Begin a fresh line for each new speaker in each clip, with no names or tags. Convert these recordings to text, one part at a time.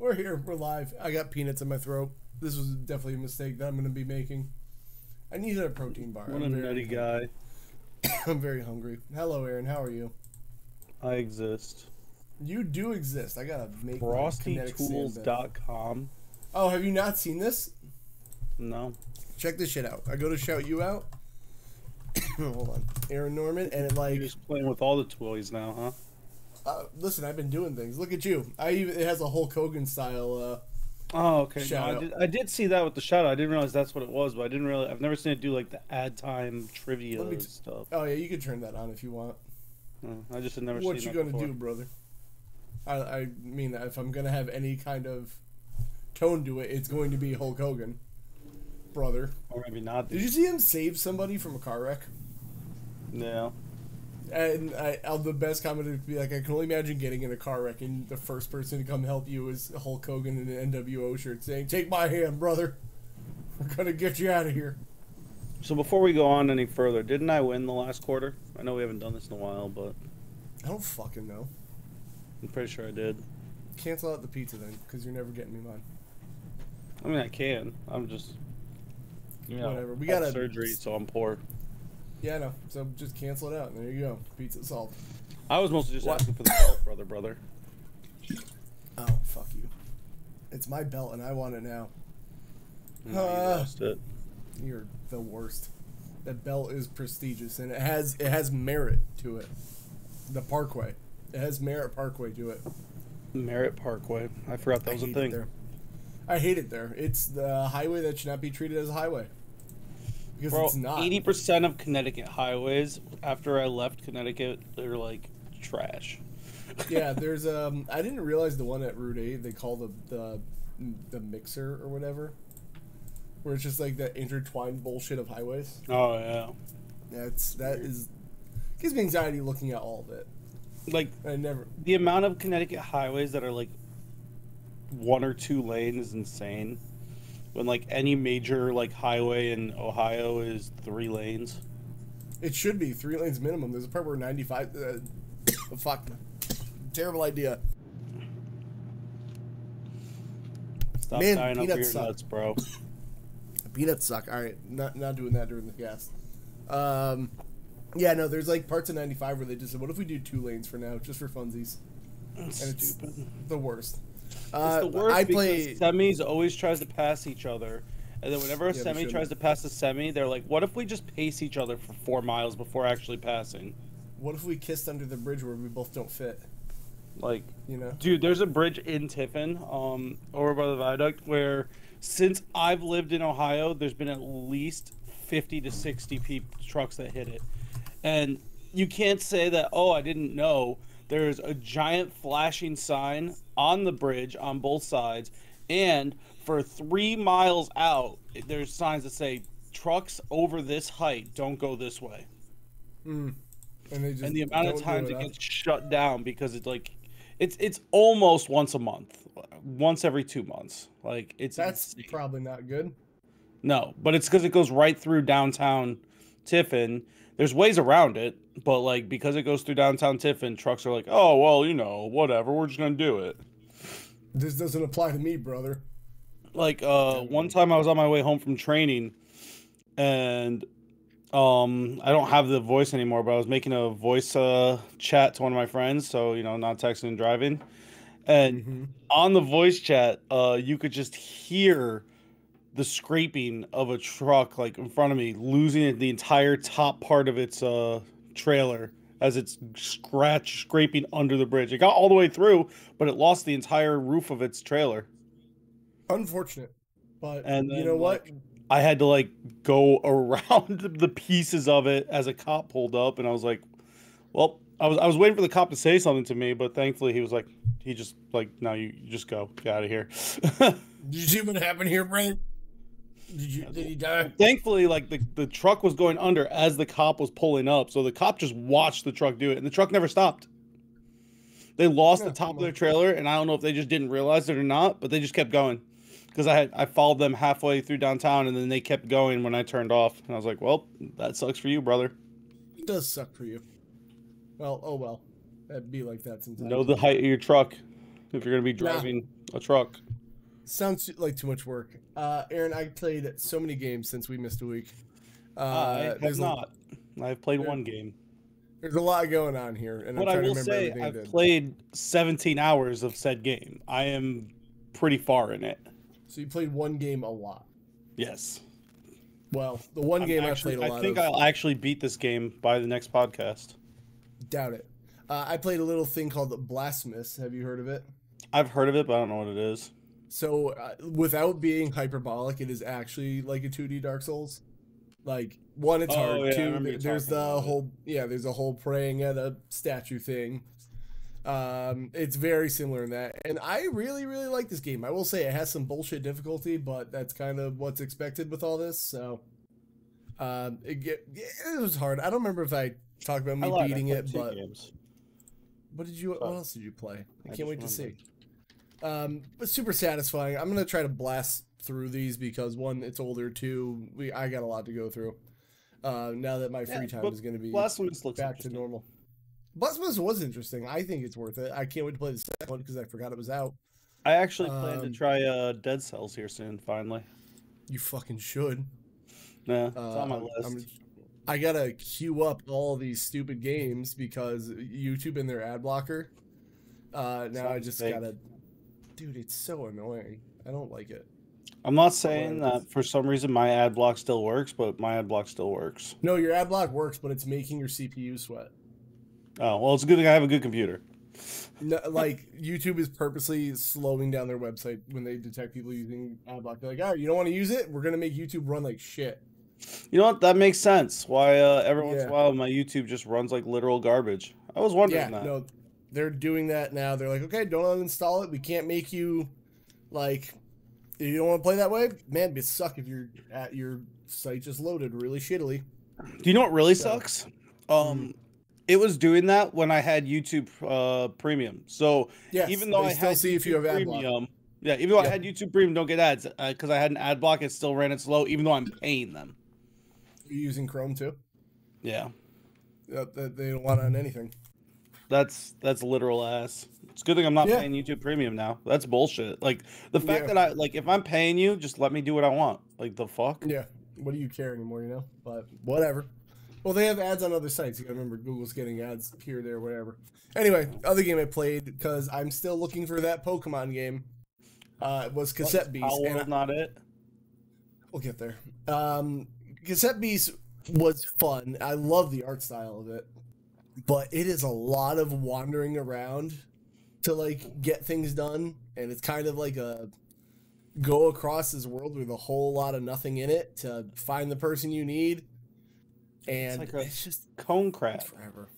We're here. We're live. I got peanuts in my throat. This was definitely a mistake that I'm going to be making. I needed a protein bar.
What a nutty guy.
I'm very hungry. Hello, Aaron. How are you?
I exist.
You do exist. I got to make
FrostyTools.com.
Oh, have you not seen this?
No.
Check this shit out. I go to shout you out. Hold on. Aaron Norman, and it like...
You're just playing with all the toys now, huh?
Listen, I've been doing things. Look at you. It has a Hulk Hogan style.
Oh, okay.
Shout
no, I did see that with the shout out. I didn't realize that's what it was, but I've never seen it do like the ad time trivia stuff.
Oh yeah, you can turn that on if you want.
I just had never
what
seen
you gonna do, brother? I mean that if I'm gonna have any kind of tone to it, it's going to be Hulk Hogan, brother.
Or maybe not.
Did you see him save somebody from a car wreck?
Yeah.
And the best comment would be like, I can only imagine getting in a car wreck and the first person to come help you is Hulk Hogan in an NWO shirt saying, "Take my hand, brother. We're gonna get you out of here."
So before we go on any further, didn't I win the last quarter? I know we haven't done this in a while, but
I don't fucking know.
I'm pretty sure I did.
Cancel out the pizza then, because you're never getting me mine.
I mean, I can. I'm just,
whatever. We got
surgery, so I'm poor.
Yeah, I know. So just cancel it out. There you go. Pizza solved.
I was mostly just asking for the belt, brother.
Oh, fuck you. It's my belt, and I want it now.
No, you lost it.
You're the worst. That belt is prestigious, and it has merit to it. The Parkway. It has Merritt Parkway to it.
Merritt Parkway. I forgot that was a thing.
I hate it there. It's the highway that should not be treated as a highway. Because
Bro,
it's not.
80% of Connecticut highways, after I left Connecticut, they're like trash.
Yeah, there's I didn't realize the one at Route 8 they call the mixer or whatever, where it's just like that intertwined bullshit of highways.
Oh yeah.
That gives me anxiety looking at all of it.
Like the amount of Connecticut highways that are like 1 or 2 lanes is insane. When like any major like highway in Ohio is 3 lanes.
It should be 3 lanes minimum. There's a part where 95. Fuck. Terrible idea.
Stop dying over your nuts, bro.
Peanuts suck. All right, not doing that during the cast. Yeah, no. There's like parts of 95 where they just said, "What if we do 2 lanes for now, just for funsies?"
That's
and it's
stupid.
The worst.
It's the worst because semis always tries to pass each other, and then whenever a semi tries to pass a semi, they're like, "What if we just pace each other for 4 miles before actually passing?"
What if we kissed under the bridge where we both don't fit?
Like,
you know,
dude, there's a bridge in Tiffin, over by the viaduct, where since I've lived in Ohio, there's been at least 50 to 60 trucks that hit it, and you can't say that. Oh, I didn't know. There's a giant flashing sign on the bridge on both sides, and for 3 miles out, there's signs that say, "Trucks over this height don't go this way."
And
the amount of times it gets shut down because it's like, it's almost once a month, once every 2 months. Like
that's insane. Probably not good.
No, but it's because it goes right through downtown Tiffin. There's ways around it, but like because it goes through downtown Tiffin, trucks are like, "Oh well, whatever. We're just gonna do it."
This doesn't apply to me, brother.
Like one time I was on my way home from training, and I don't have the voice anymore, but I was making a voice chat to one of my friends, so not texting and driving. And on the voice chat, you could just hear the scraping of a truck like in front of me, losing the entire top part of its trailer as it's scraping under the bridge. It got all the way through, but it lost the entire roof of its trailer.
Unfortunate, but
And then,
you know what?
I had to like go around the pieces of it as a cop pulled up, and I was like, well, I was waiting for the cop to say something to me, but thankfully he just like, no, you just go, get out of here.
Did you see what happened here, Brent? Did he die?
Thankfully, like the truck was going under as the cop was pulling up, so the cop just watched the truck do it, and the truck never stopped. They lost the top of their trailer, and I don't know if they just didn't realize it or not, but they just kept going. Because I followed them halfway through downtown, and then they kept going when I turned off. And I was like, well, that sucks for you, brother.
It does suck for you. Well, oh well. That'd be like that sometimes.
Know the height of your truck if you're going to be driving a truck.
Sounds like too much work. Aaron, I played so many games since we missed a week.
I have not. I've played one game.
There's a lot going on here. And
But I will say, I've played 17 hours of said game. I am pretty far in it.
So you played one game a lot.
Yes.
Well, the one game I played a lot
I think I'll actually beat this game by the next podcast.
Doubt it. I played a little thing called Blasphemous. Have you heard of it?
I've heard of it, but I don't know what it is.
So, without being hyperbolic, it is actually like a 2D Dark Souls. Like, one, it's hard.
Yeah,
Two, there's the whole, there's a whole praying at a statue thing. It's very similar in that, and I really like this game. I will say it has some bullshit difficulty, but that's kind of what's expected with all this. So it was hard. I don't remember if I talked about me beating it, but what else did you play? I can't wait to see. But super satisfying. I'm gonna try to blast through these because one, it's older, two, I got a lot to go through now that my free time is gonna be back to normal. Blasphemous was interesting. I think it's worth it. I can't wait to play the second one because I forgot it was out.
I actually plan to try Dead Cells here soon, finally.
You fucking should.
Yeah, it's on my list.
I gotta queue up all these stupid games because YouTube and their ad blocker. Now I just gotta... Dude, it's so annoying. I don't like it.
I'm not saying that for some reason my ad block still works, but my ad block still works.
No, your ad block works, but it's making your CPU sweat.
Oh, well, it's a good thing I have a good computer.
No, like, YouTube is purposely slowing down their website when they detect people using ad block. They're like, all right, you don't want to use it? We're going to make YouTube run like shit.
You know what? That makes sense. Why every once in a while my YouTube just runs like literal garbage. I was wondering that. No,
they're doing that now. They're like, okay, don't uninstall it. We can't make you, like, if you don't want to play that way, man, it'd suck if your site just loaded really shittily.
Do you know what really sucks? It was doing that when I had YouTube Premium. So even though I had
see if you have ad block.
Even though I had YouTube Premium, don't get ads because I had an ad block. It still ran it slow, even though I'm paying them.
Are you using Chrome too?
Yeah.
They don't want on anything.
That's literal ass. It's a good thing I'm not paying YouTube Premium now. That's bullshit. Like the fact that if I'm paying you, just let me do what I want. Like the fuck.
Yeah. What do you care anymore? You know. But whatever. Well, they have ads on other sites. You gotta remember Google's getting ads here, there, whatever. Anyway, other game I played, because I'm still looking for that Pokemon game, was Cassette Beast.
Not it.
We'll get there. Cassette Beast was fun. I love the art style of it. But it is a lot of wandering around to, like, get things done. And it's kind of like a go across this world with a whole lot of nothing in it to find the person you need. And it's just
cone crap
forever.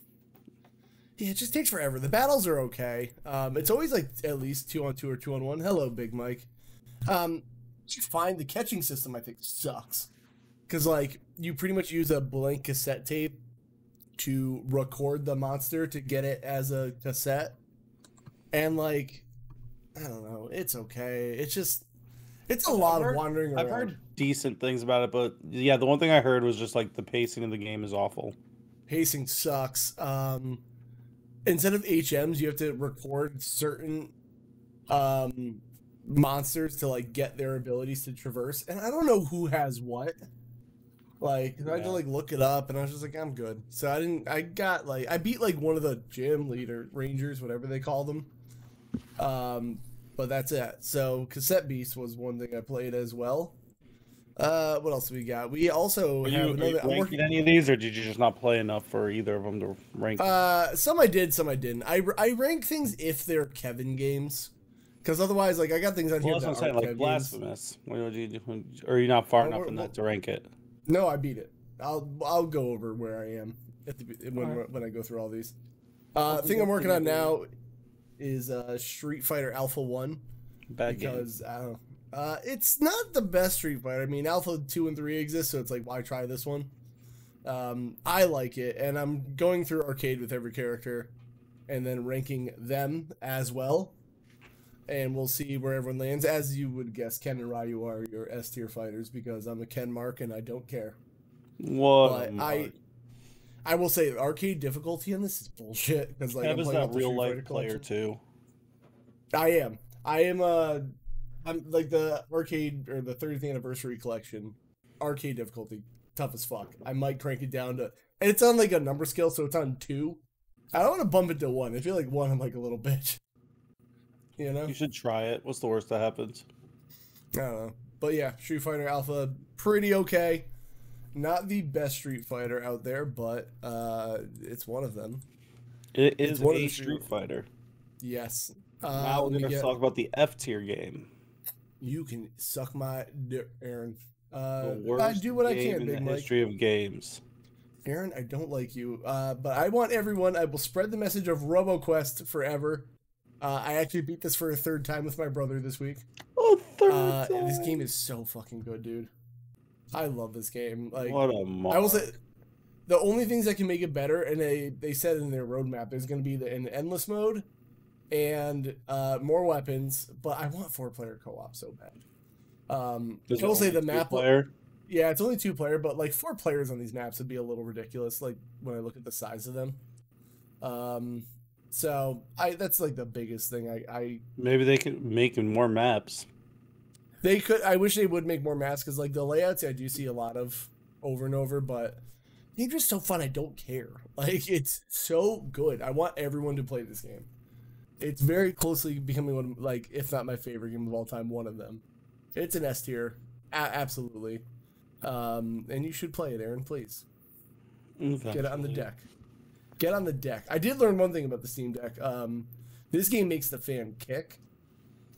Yeah, it just takes forever. The battles are okay. It's always like at least 2-on-2 or 2-on-1. Hello, Big Mike. Just find the catching system. I think sucks because like you pretty much use a blank cassette tape to record the monster to get it as a cassette, and like I don't know. It's okay. It's a lot of wandering around.
I've heard decent things about it, but yeah, the one thing I heard was just like the pacing of the game is awful.
Pacing sucks. Instead of HMs, you have to record certain monsters to like get their abilities to traverse, and I don't know who has what. Like, I had to like look it up, and I was just like, I'm good. So I beat like one of the gym leader rangers, whatever they call them. But that's it. So Cassette Beast was one thing I played as well. What else we got? We also
Are
have
you
another. I'm
ranking
working.
any of these, or did you just not play enough for either of them to rank?
Some I did, some I didn't. I rank things if they're Kevin games, because otherwise, like I got things on
Well,
here
that's what
that
I'm saying,
aren't
like
Kev games.
Blasphemous. What would you do? Or are you not far
Oh,
enough in that to rank it?
no, I beat it. I'll go over where I am at the
Alright.
when I go through all these.
Okie
Thing I'm working on
dokie.
now is Street Fighter Alpha 1
Bad game.
because I don't know. It's not the best Street Fighter. I mean, Alpha 2 and 3 exist, so it's like why try this one? I like it, and I'm going through arcade with every character and then ranking them as well. And we'll see where everyone lands. As you would guess, Ken and Ryu are your S tier fighters because I'm a Ken mark and I don't care.
What?
But I will say arcade difficulty on this is bullshit because like
Kev
I'm
is
playing
that
off the
real
Street
life
Fighter
player
collection.
too.
I am I'm like the arcade or the 30th anniversary collection arcade difficulty tough as fuck. I might crank it down to, and it's on like a number scale, so it's on 2. I don't want to bump it to 1. I feel like 1 I'm like a little bitch. You know?
You should try it. What's the worst that happens?
I don't know. But yeah, Street Fighter Alpha, pretty okay. Not the best Street Fighter out there, but it's one of them.
It
It's
is
one of
a
the
Street Fighter.
Yes.
Now we're gonna talk about the F tier game.
You can suck my dick, Aaron.
The
I
worst
do what I
game
can,
in
Big
the
Mike.
history of games.
Aaron, I don't like you. But I want everyone. I will spread the message of RoboQuest forever. I actually beat this for a 3rd time with my brother this week.
Oh, third
This
time.
game is so fucking good, dude. I love this game. Like,
What a mark.
I will say, the only things that can make it better, and they said in their roadmap, is going to be an endless mode and more weapons. But I want 4-player co-op so bad. I will say the map.
Player.
Yeah, it's only 2-player, but like 4 players on these maps would be a little ridiculous. Like when I look at the size of them. So that's like the biggest thing. I
Maybe they could make more maps.
They could. I wish they would make more maps because like the layouts I do see a lot of over and over, but they're just so fun. I don't care. Like it's so good. I want everyone to play this game. It's very closely becoming one of, like, if not my favorite game of all time, one of them. It's an S tier, absolutely. And you should play it, Aaron. Please get it on the deck. Get on the deck. I did learn one thing about the Steam Deck. This game makes the fan kick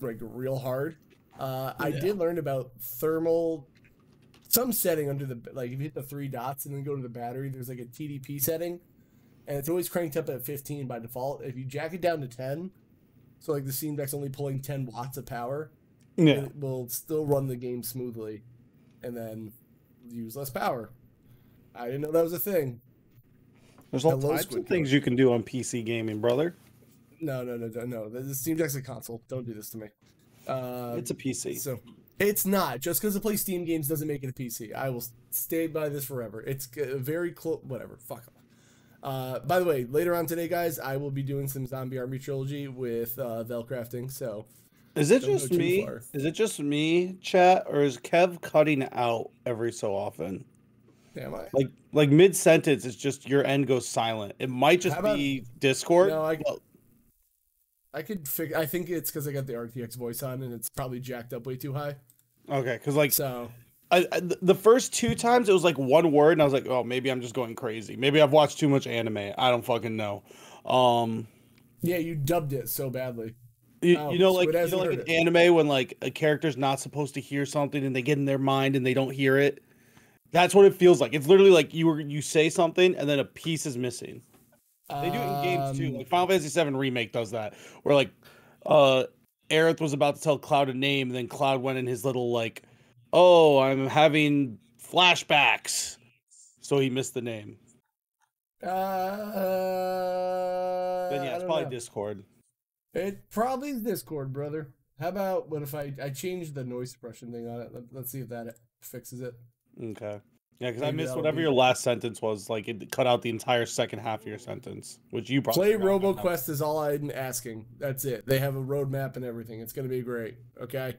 like real hard. I did learn about thermal, some setting under the, like if you hit the 3 dots and then go to the battery, there's like a TDP setting, and it's always cranked up at 15 by default. If you jack it down to 10, so like the Steam Deck's only pulling 10 watts of power, it will still run the game smoothly, and then use less power. I didn't know that was a thing.
There's all types of things you can do on PC gaming, brother.
No. The Steam Deck's a console. Don't do this to me.
It's a PC.
So it's not. Just because it plays Steam games doesn't make it a PC. I will stay by this forever. It's very close. Whatever. Fuck off. By the way, later on today, guys, I will be doing some Zombie Army Trilogy with Velcrafting. So
is it just me? Is it just me, chat, or is Kev cutting out every so often?
Am I?
Like mid sentence, it's just your end goes silent. It might just be Discord.
No, I could figure. I think it's because I got the RTX voice on and it's probably jacked up way too high.
Okay, because like
so,
the first 2 times it was like one word, and I was like, oh, maybe I'm just going crazy. Maybe I've watched too much anime. I don't fucking know.
Yeah, you dubbed it so badly.
You know, like an anime when like a character's not supposed to hear something and they get in their mind and they don't hear it. That's what it feels like. It's literally like you say something and then a piece is missing. They do it in games too. Like Final Fantasy VII Remake does that, where like Aerith was about to tell Cloud a name, and then Cloud went in his little like, "Oh, I'm having flashbacks," so he missed the name. Then yeah, it's probably Discord.
It probably is Discord, brother. How about what if I change the noise suppression thing on it? Let's see if that fixes it.
Okay. Yeah, because I missed whatever your last sentence was. Like, it cut out the entire second half of your sentence, which you probably
play RoboQuest is all I'm asking. That's it. They have a roadmap and everything. It's going to be great. Okay?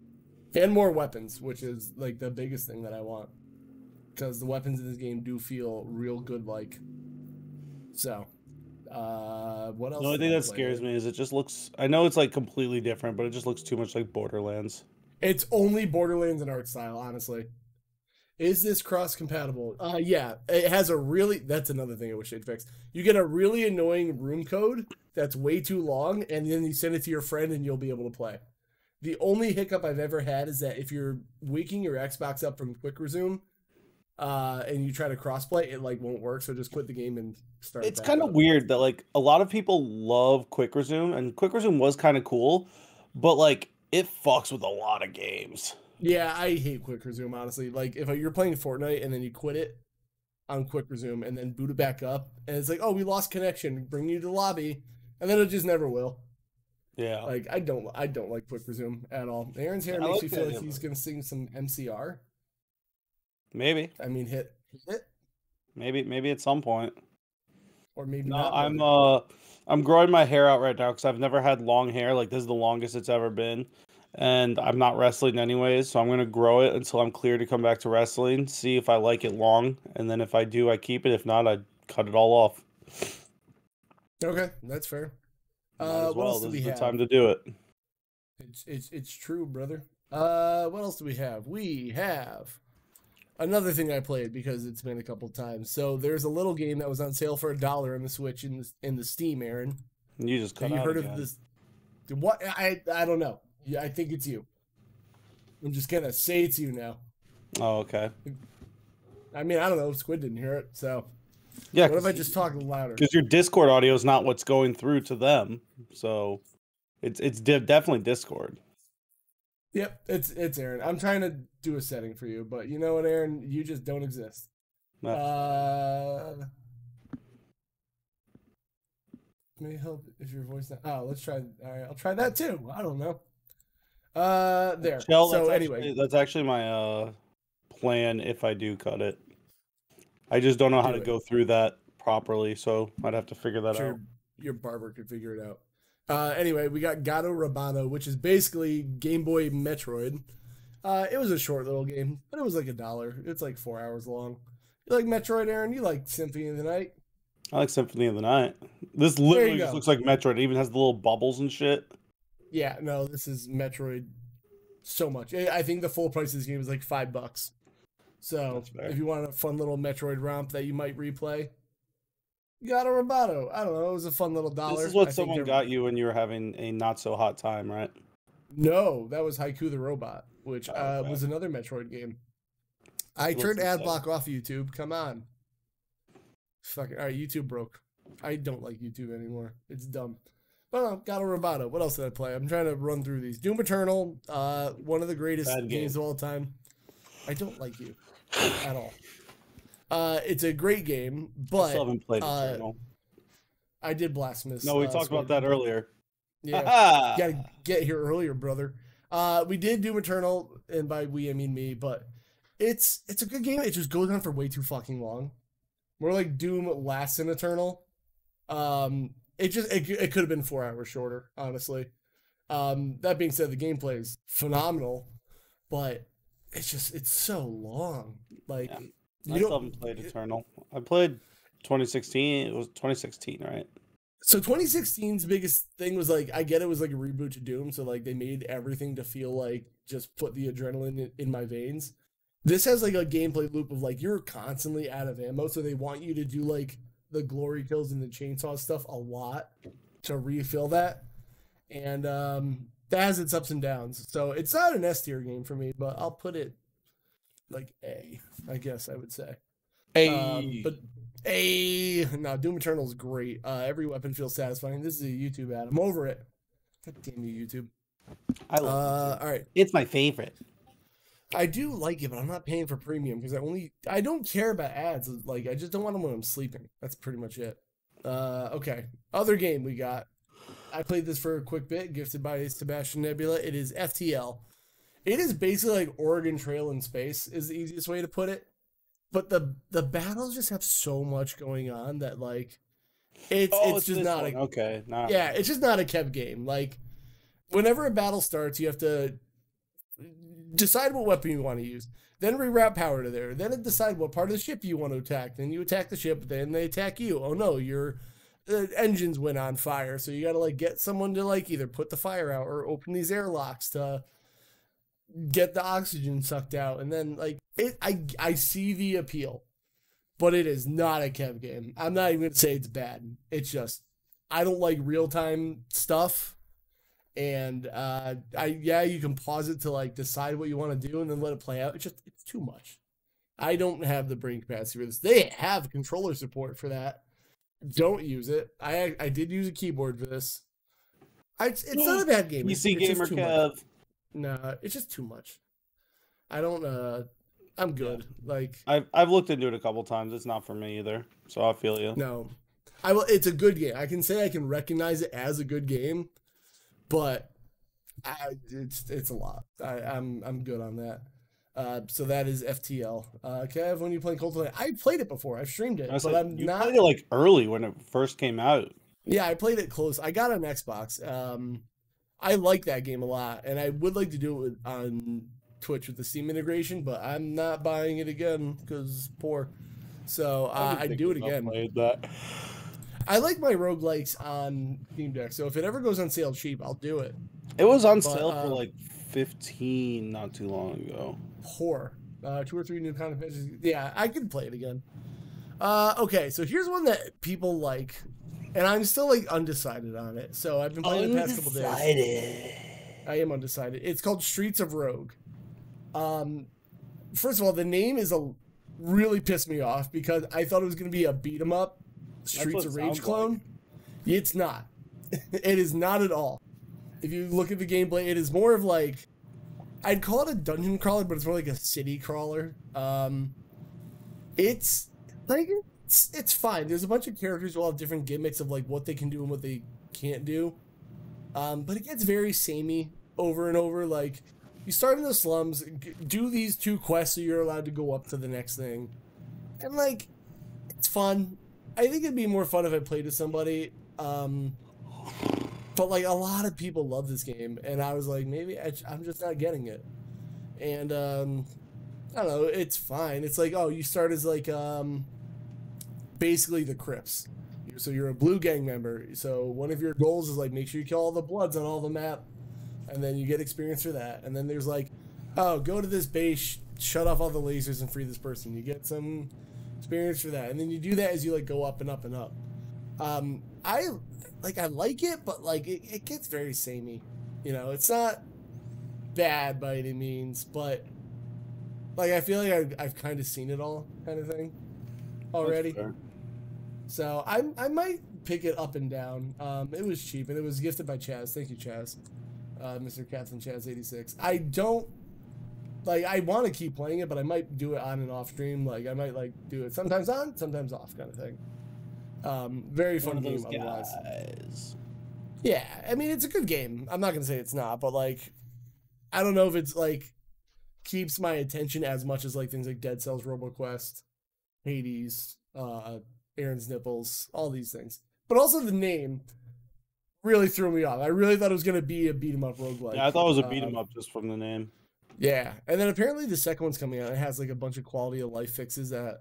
And more weapons, which is, like, the biggest thing that I want. Because the weapons in this game do feel real good-like. So, what else?
The only thing that scares me is it just looks... I know it's, like, completely different, but it just looks too much like Borderlands.
It's only Borderlands in art style, honestly. Is this cross compatible? Yeah, it has a really. That's another thing I wish they'd fix. You get a really annoying room code that's way too long, and then you send it to your friend, and you'll be able to play. The only hiccup I've ever had is that if you're waking your Xbox up from quick resume, and you try to crossplay, it like won't work. So just quit the game and start.
It's kind of weird that like a lot of people love quick resume, and quick resume was kind of cool, but like it fucks with a lot of games.
Yeah, I hate quick resume, honestly. Like, if you're playing Fortnite and then you quit it on quick resume and then boot it back up, and it's like, oh, we lost connection, bring you to the lobby, and then it just never will.
Yeah.
Like, I don't like quick resume at all. Aaron's hair makes me feel like he's going to sing some MCR.
Maybe.
I mean, hit it.
Maybe at some point.
Or maybe
no,
not.
I'm growing my hair out right now because I've never had long hair. Like, this is the longest it's ever been. And I'm not wrestling anyways, so I'm going to grow it until I'm clear to come back to wrestling, see if I like it long, and then if I do, I keep it. If not, I cut it all off.
Okay, that's fair.
What else do we have?
This is the
time to do it.
It's true, brother. What else do we have? We have another thing I played because it's been a couple times. So there's a little game that was on sale for $1 on the Switch in the Steam, Aaron.
You just cut
Have you
out
heard
again.
of this? What? I don't know. Yeah, I think it's you. I'm just gonna say it's you now.
Oh, okay.
I mean, I don't know. Squid didn't hear it, so
Yeah.
what if I just talk louder?
Because your Discord audio is not what's going through to them, so it's definitely Discord.
Yep, it's Aaron. I'm trying to do a setting for you, but you know what, Aaron? You just don't exist. May help if your voice not. Oh, let's try. All right, I'll try that too. I don't know. There.
Shell,
so anyway,
that's actually my plan if I do cut it. I just don't know how to go through that properly, so I'd have to figure that out.
Your barber could figure it out. Anyway, we got Gato Rabano, which is basically Game Boy Metroid. It was a short little game, but it was like $1. It's like 4 hours long. You like Metroid, Aaron? You like Symphony of the Night?
I like Symphony of the Night. This literally just looks like Metroid. It even has the little bubbles and shit.
Yeah, no, this is Metroid so much. I think the full price of this game is like $5. So if you want a fun little Metroid romp that you might replay, you got a Roboto. I don't know. It was a fun little $1.
This is what someone got you when you were having a not so hot time, right?
No, that was Haiku the Robot, which was another Metroid game. I turned ad block off YouTube. Come on. Fucking all right, YouTube broke. I don't like YouTube anymore. It's dumb. But got a Roboto. What else did I play? I'm trying to run through these. Doom Eternal, one of the greatest games of all time. I don't like you at all. It's a great game, but
I still haven't played Eternal.
I did Blasphemous.
No, we talked about that earlier.
Yeah, you gotta get here earlier, brother. We did Doom Eternal, and by we I mean me, but it's a good game. It just goes on for way too fucking long. More like Doom lasts in Eternal. It could have been 4 hours shorter, honestly. That being said, the gameplay is phenomenal, but it's so long. Like
I still haven't played Eternal. I played 2016. It was 2016, right?
So 2016's biggest thing was like, I get it was like a reboot to Doom, so like they made everything to feel like just put the adrenaline in my veins. This has like a gameplay loop of like you're constantly out of ammo, so they want you to do like the glory kills and the chainsaw stuff a lot to refill that. And that has its ups and downs. So it's not an S tier game for me, but I'll put it like A, I guess I would say. But no, Doom Eternal is great. Every weapon feels satisfying. This is a YouTube ad. I'm over it. God damn you, YouTube.
I love
all right.
It's my favorite.
I do like it, but I'm not paying for premium because I don't care about ads. Like I just don't want them when I'm sleeping. That's pretty much it. Okay. Other game we got. I played this for a quick bit, gifted by Sebastian Nebula. It is FTL. It is basically like Oregon Trail in space is the easiest way to put it. But the battles just have so much going on that like it's just not it's just not a kept game. Like whenever a battle starts, you have to decide what weapon you want to use, then reroute power to there, then decide what part of the ship you want to attack. Then you attack the ship, then they attack you. Oh no, your engines went on fire, so you got to like get someone to like either put the fire out or open these airlocks to get the oxygen sucked out, and then like I see the appeal, but it is not a Kev game. I'm not even gonna say it's bad. It's just I don't like real time stuff, and you can pause it to like decide what you want to do and then let it play out. It's too much. I don't have the brain capacity for this. They have controller support for that. Don't use it. I did use a keyboard for this. It's not a bad game.
PC gamer Kev.
Nah, it's just too much. I don't. I'm good. Like
I've looked into it a couple times. It's not for me either. So I feel you.
No, I will. It's a good game. I can say I can recognize it as a good game, but it's a lot. I'm good on that. So that is FTL. Kev, when you playing Cold, I played it before. I've streamed it, but I'm
you
not.
Played it like early when it first came out.
Yeah, I played it close. I got an Xbox. I like that game a lot, and I would like to do it on Twitch with the Steam integration, but I'm not buying it again because poor. So I'd do it again.
That.
I like my roguelikes on Steam Deck, so if it ever goes on sale cheap, I'll do it.
It was on sale for like 15 not too long ago.
Poor. 2 or 3 new kind of pitches. Yeah, I could play it again. Okay, so here's one that people like, and I'm still like undecided on it. So I've been playing the past couple days. I am undecided. It's called Streets of Rogue. First of all, the name is really pissed me off because I thought it was going to be a beat 'em up Streets of Rage clone. Like. It's not. It is not at all. If you look at the gameplay, it is more of like, I'd call it a dungeon crawler, but it's more like a city crawler. It's like it's fine. There's a bunch of characters who all have different gimmicks of like what they can do and what they can't do. But it gets very samey over and over. Like, you start in the slums, do these 2 quests so you're allowed to go up to the next thing. And like, it's fun. I think it'd be more fun if I played with somebody. But like, a lot of people love this game, and I was like, maybe I'm just not getting it. And I don't know, it's fine. It's like, oh, you start as like basically the Crips. So you're a blue gang member. So one of your goals is like, make sure you kill all the Bloods on all the map, and then you get experience for that. And then there's like, oh, go to this base, shut off all the lasers, and free this person. You get some experience for that, and then you do that as you like go up and up and up. I like it, but like it gets very samey. You know, it's not bad by any means, but like I feel like I've kind of seen it all, kind of thing, already. So I might pick it up and down. It was cheap and it was gifted by Chaz. Thank you, Chaz. Mr. Captain Chaz 86. I don't like. I want to keep playing it, but I might do it on and off stream. Like I might like do it sometimes on, sometimes off, kind of thing. Very fun game otherwise. Yeah, I mean, it's a good game. I'm not going to say it's not, but like, I don't know if it's like keeps my attention as much as like things like Dead Cells, RoboQuest, Hades, Aaron's Nipples, all these things. But also the name really threw me off. I really thought it was going to be a beat 'em up roguelike.
Yeah, I thought it was a beat 'em up just from the name.
Yeah, and then apparently the second one's coming out. It has like a bunch of quality of life fixes that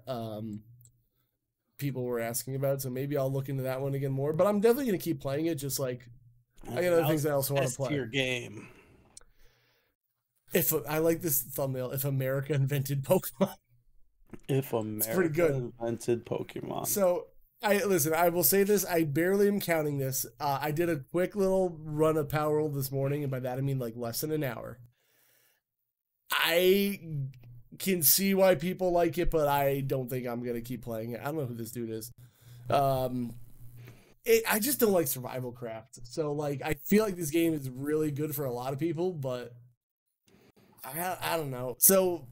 people were asking about, so maybe I'll look into that one again more. But I'm definitely gonna keep playing it. Just like I got other things I also want to play.
Your game.
If I like this thumbnail, if America invented Pokemon.
If America
it's pretty good.
Invented Pokemon.
So I will say this. I barely am counting this. I did a quick little run of Power Roll this morning, and by that I mean like less than an hour. I can see why people like it, but I don't think I'm gonna keep playing it. I don't know who this dude is. I just don't like survival craft. So like, I feel like this game is really good for a lot of people, but I don't know. So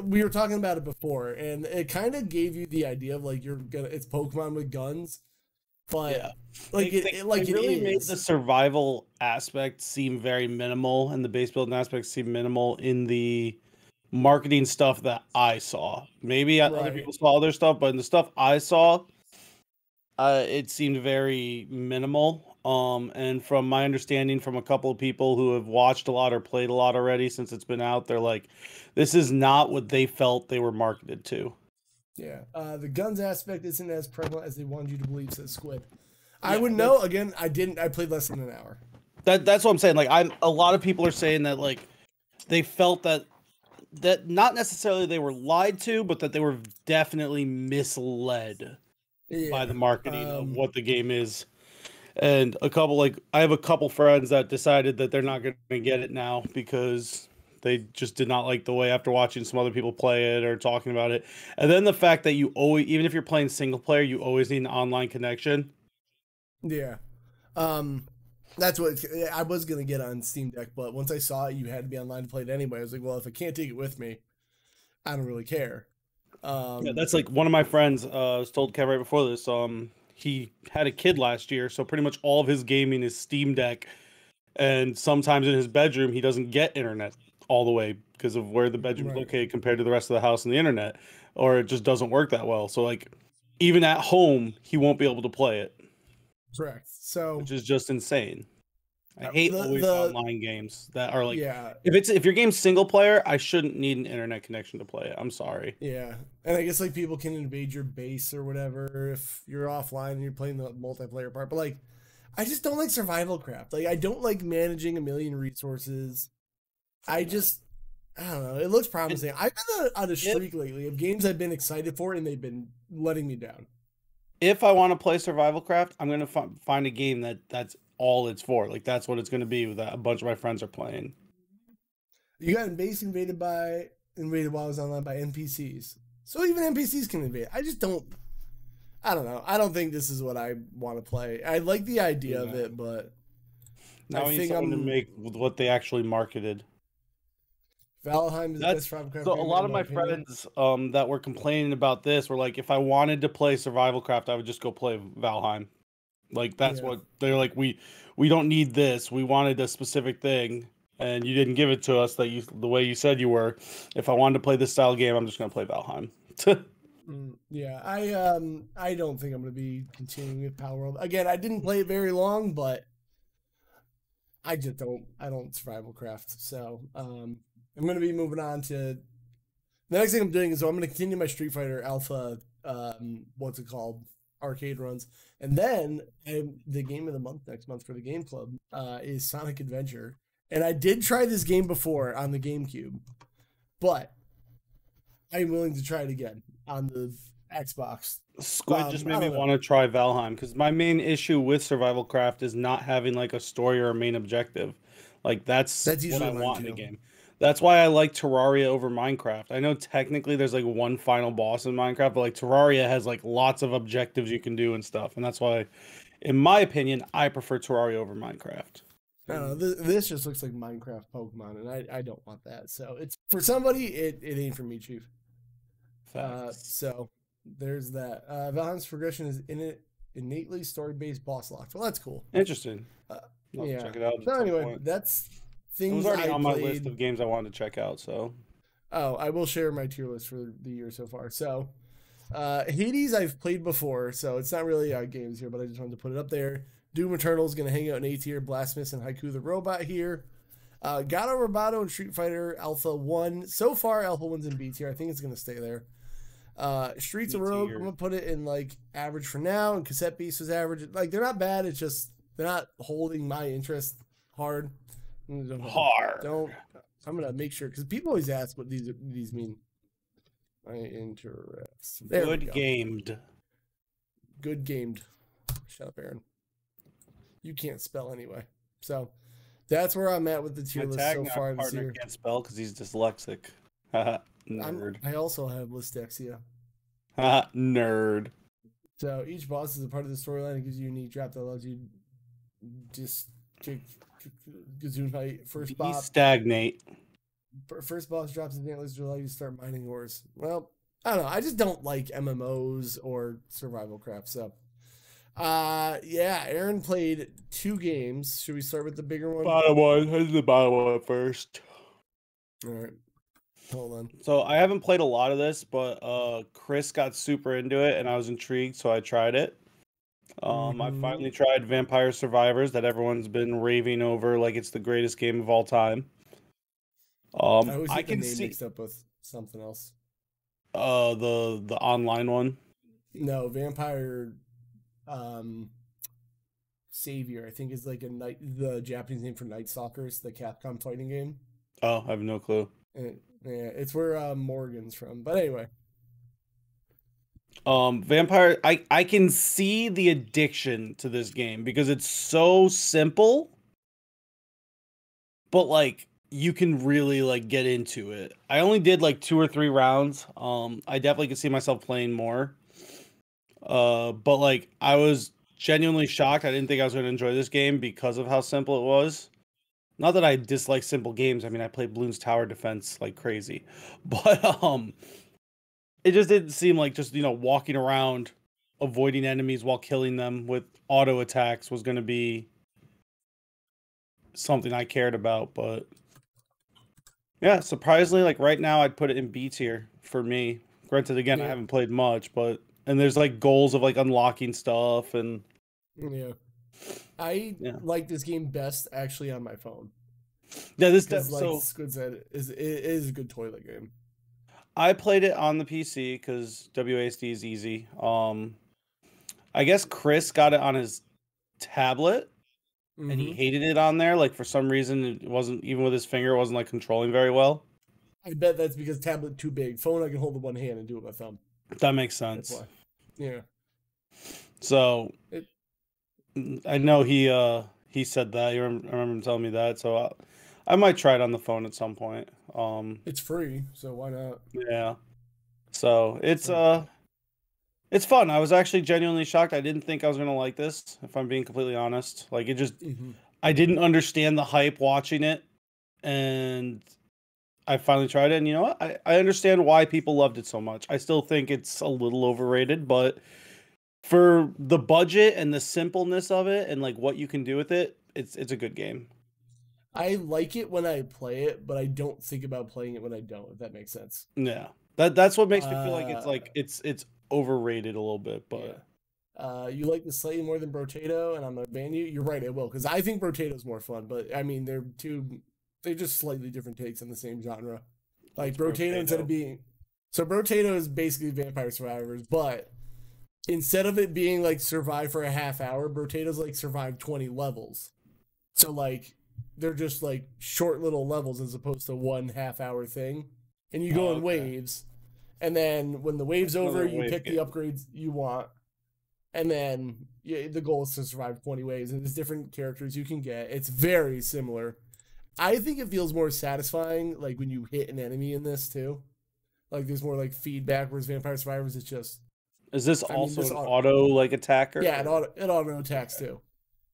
we were talking about it before, and it kind of gave you the idea of like it's Pokemon with guns, but yeah. Like it really
made the survival aspect seem very minimal, and the base building aspect seem minimal in the marketing stuff that I saw. Maybe other people saw other stuff, but in the stuff I saw, it seemed very minimal. And from my understanding from a couple of people who have watched a lot or played a lot already since it's been out, they're like, this is not what they felt they were marketed to.
Yeah. The guns aspect isn't as prevalent as they wanted you to believe, says Squid. Yeah, I wouldn't know. Again, I played less than an hour.
That's what I'm saying. Like, a lot of people are saying that like they felt that not necessarily they were lied to, but that they were definitely misled by the marketing of what the game is. And I have a couple friends that decided that they're not going to get it now because they just did not like the way after watching some other people play it or talking about it. And then the fact that you always, even if you're playing single player, you always need an online connection.
Yeah. That's what I was going to get on Steam Deck, but once I saw it, you had to be online to play it anyway. I was like, well, if I can't take it with me, I don't really care.
Yeah, that's like one of my friends was told Kev right before this. He had a kid last year, so pretty much all of his gaming is Steam Deck, and sometimes in his bedroom he doesn't get internet all the way because of where the bedroom's located compared to the rest of the house and the internet, or it just doesn't work that well. So like, even at home, he won't be able to play it.
Correct. So,
which is just insane. I hate always online games that are like, if your game's single player, I shouldn't need an internet connection to play it. I'm sorry.
Yeah, and I guess like people can invade your base or whatever if you're offline and you're playing the multiplayer part. But like, I just don't like survival craft. Like, I don't like managing a million resources. I don't know. It looks promising. I've been on a streak lately of games I've been excited for, and they've been letting me down.
If I want to play survival craft, I'm going to find a game that's all it's for. Like, that's what it's going to be that a bunch of my friends are playing.
You got base invaded while I was online by NPCs. So even NPCs can invade. I don't know. I don't think this is what I want to play. I like the idea of it, but
now I think I'm going to make what they actually marketed.
Valheim is the best survival craft.
So a lot of my friends that were complaining about this were like, if I wanted to play survival craft, I would just go play Valheim. Like, that's what they're like. We don't need this. We wanted a specific thing, and you didn't give it to us the way you said you were. If I wanted to play this style game, I'm just gonna play Valheim.
Yeah, I don't think I'm gonna be continuing with Power World again. I didn't play it very long, but I don't survival craft. So I'm gonna be moving on to the next thing I'm doing is I'm gonna continue my Street Fighter Alpha. What's it called? Arcade runs, and then the game of the month next month for the Game Club is Sonic Adventure. And I did try this game before on the GameCube, but I'm willing to try it again on the Xbox.
Squid just made me want to try Valheim because my main issue with survival craft is not having like a story or a main objective. Like that's what I want in the game. That's why I like Terraria over Minecraft. I know technically there's like one final boss in Minecraft, but like Terraria has like lots of objectives you can do and stuff. And that's why, in my opinion, I prefer Terraria over Minecraft.
I don't know. This just looks like Minecraft Pokemon, and I don't want that. So it's for somebody, it ain't for me, Chief. So there's that. Valheim's progression is innately story-based boss locked. Well, that's cool.
Interesting. Check it out.
So anyway, that's things.
It was already on my list of games I wanted to check out. So,
I will share my tier list for the year so far. So, Hades I've played before, so it's not really games here, but I just wanted to put it up there. Doom Eternal is going to hang out in A tier. Blasphemous and Haiku the Robot here. Gato Roboto and Street Fighter Alpha 1. So far, Alpha 1's in B tier. I think it's going to stay there. Streets of Rogue, I'm going to put it in like average for now, and Cassette Beast was average. Like, they're not bad. It's just they're not holding my interest hard. I'm going to make sure, because people always ask what these mean. My interest.
Good gamed.
Good gamed. Shut up, Aaron. You can't spell anyway. So that's where I'm at with the tier list so far this year.
Can't spell because he's dyslexic. Nerd.
I also have dyslexia.
Nerd.
So each boss is a part of the storyline. It gives you a unique drop that allows you just kick Gesundheit. First boss.
Stagnate.
First boss drops the antlers to allow you to start mining ores. Well, I don't know. I just don't like MMOs or survival craft. So, Aaron played 2 games. Should we start with the bigger one?
Bottom one. I did the bottom one first.
All right. Hold on.
So I haven't played a lot of this, but Chris got super into it, and I was intrigued, so I tried it. I finally tried Vampire Survivors that everyone's been raving over like it's the greatest game of all time. I can see
mixed up with something else.
The online one.
No, Vampire Savior, I think is like the Japanese name for Night Stalkers, the Capcom fighting game.
Oh, I have no clue.
Yeah, it's where Morgan's from. But anyway.
Vampire, I can see the addiction to this game because it's so simple, but like you can really like get into it. I only did like 2 or 3 rounds. I definitely could see myself playing more. But like I was genuinely shocked. I didn't think I was going to enjoy this game because of how simple it was. Not that I dislike simple games. I mean, I played Bloons Tower Defense like crazy, but it just didn't seem like just walking around, avoiding enemies while killing them with auto attacks was going to be something I cared about. But yeah, surprisingly, like right now, I'd put it in B tier for me. Granted, again, I haven't played much, but and there's like goals of like unlocking stuff and
yeah. I like this game best actually on my phone.
Yeah, this
like Squid said, it is a good toilet game.
I played it on the PC because WASD is easy. I guess Chris got it on his tablet, and he hated it on there. Like for some reason, it wasn't even with his finger. It wasn't like controlling very well.
I bet that's because tablet too big. Phone I can hold with one hand and do it with my thumb.
That makes sense.
That's why. Yeah.
So I know he said that. I remember him telling me that. So I might try it on the phone at some point.
It's free, so why not?
Yeah. So it's fun. I was actually genuinely shocked. I didn't think I was gonna like this, if I'm being completely honest. Like it just I didn't understand the hype watching it, and I finally tried it, and you know what? I understand why people loved it so much. I still think it's a little overrated, but for the budget and the simpleness of it and like what you can do with it, it's a good game.
I like it when I play it, but I don't think about playing it when I don't, if that makes sense.
Yeah. That's what makes me feel like it's overrated a little bit, but
you like this slightly more than Brotato, and I'm gonna ban you. You're right, I will, because I think Brotato's more fun, but I mean they're just slightly different takes on the same genre. Like Brotato instead of being Brotato is basically Vampire Survivors, but instead of it being like survive for a half hour, Brotato's like survive 20 levels. So like they're just like short little levels as opposed to 1.5 hour thing. And you go in waves. And then when the wave's over, you pick the upgrades you want. And then the goal is to survive 20 waves. And there's different characters you can get. It's very similar. I think it feels more satisfying like when you hit an enemy in this too. Like there's more like feedback, whereas Vampire Survivors it's just.
Is this an auto like attacker?
Yeah, it auto attacks too.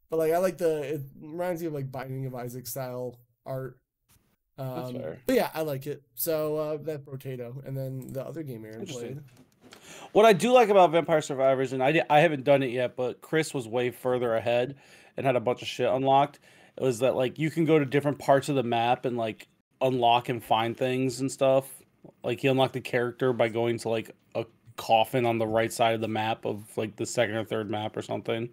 But like I like it reminds me of like Binding of Isaac style art.
That's fair.
But yeah, I like it. So that Brotato, and then the other game Aaron played.
What I do like about Vampire Survivors, and I haven't done it yet, but Chris was way further ahead and had a bunch of shit unlocked. It was that like you can go to different parts of the map and like unlock and find things and stuff. Like he unlocked the character by going to like a coffin on the right side of the map of like the second or third map or something.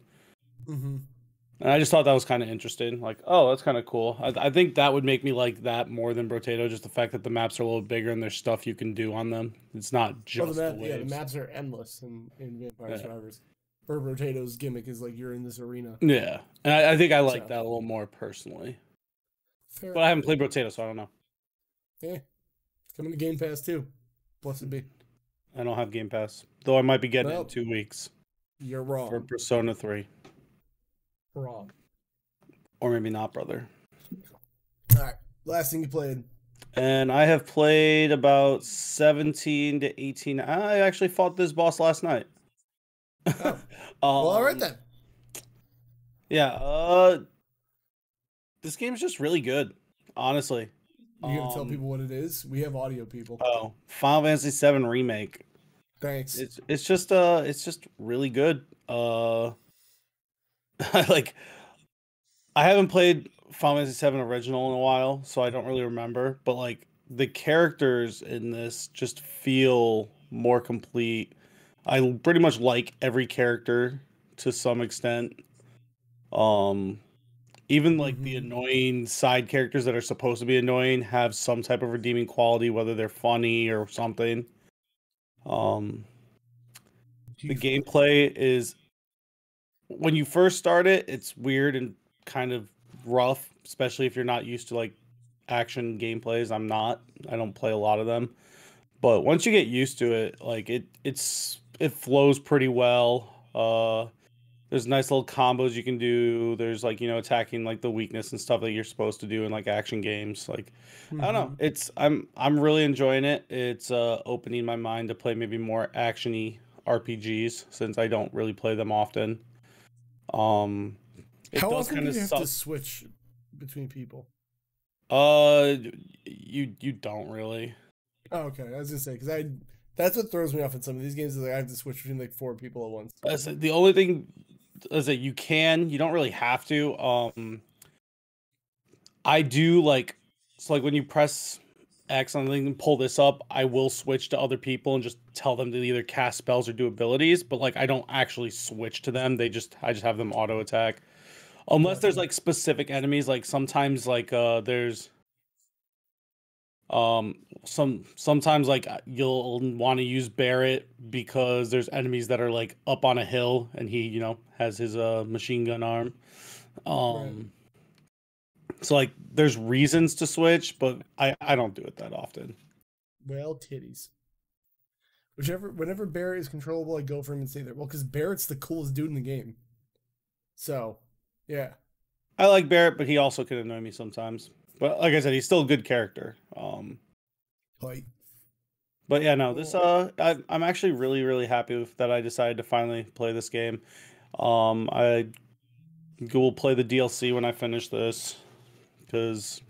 And I just thought that was kind of interesting. Like, oh, that's kind of cool. I think that would make me like that more than Brotato, just the fact that the maps are a little bigger and there's stuff you can do on them. It's not just the waves.
Yeah, the maps are endless in Vampire Survivors. Or Brotato's gimmick is like you're in this arena.
Yeah, and I think I like that a little more personally. But I haven't played Brotato, so I don't know.
Yeah, it's coming to Game Pass too. Blessed be.
I don't have Game Pass, though I might be getting it in 2 weeks.
You're wrong.
For Persona 3.
Wrong.
Or maybe not, brother.
All right. Last thing you played.
And I have played about 17 to 18. I actually fought this boss last night.
Oh. Well, all right then.
Yeah. This game is just really good, honestly.
You gonna tell people what it is? We have audio people.
Oh, Final Fantasy VII Remake.
Thanks.
It's just really good. Like, I haven't played Final Fantasy VII Original in a while, so I don't really remember. But like the characters in this just feel more complete. I pretty much like every character to some extent. Even like the annoying side characters that are supposed to be annoying have some type of redeeming quality, whether they're funny or something. The gameplay is, when you first start it, it's weird and kind of rough, especially if you're not used to like action gameplays. I don't play a lot of them. But once you get used to it, like it flows pretty well. There's nice little combos you can do. There's like, attacking like the weakness and stuff that you're supposed to do in like action games. Like I don't know. I'm really enjoying it. It's opening my mind to play maybe more actiony RPGs since I don't really play them often. It
How
does
often
kind
do
of
you have
suck.
to switch between people?
You don't really.
Oh, okay, I was gonna say because that's what throws me off in some of these games is like I have to switch between like 4 people at once.
The only thing is that you don't really have to. I do like, so like when you press X on the thing and pull this up, I will switch to other people and just tell them to either cast spells or do abilities, but like I don't actually switch to them. I just have them auto attack. Unless there's
Gotcha.
like specific enemies, like sometimes like there's sometimes like you'll want to use Barrett because there's enemies that are like up on a hill and he, has his machine gun arm.
Right.
So like there's reasons to switch, but I don't do it that often.
Well, titties. Whenever Barrett is controllable, I go for him and stay there. Well, because Barrett's the coolest dude in the game. So, yeah.
I like Barrett, but he also can annoy me sometimes. But like I said, he's still a good character.
Like,
But yeah, no, this I'm actually really really happy that I decided to finally play this game. I will play the DLC when I finish this because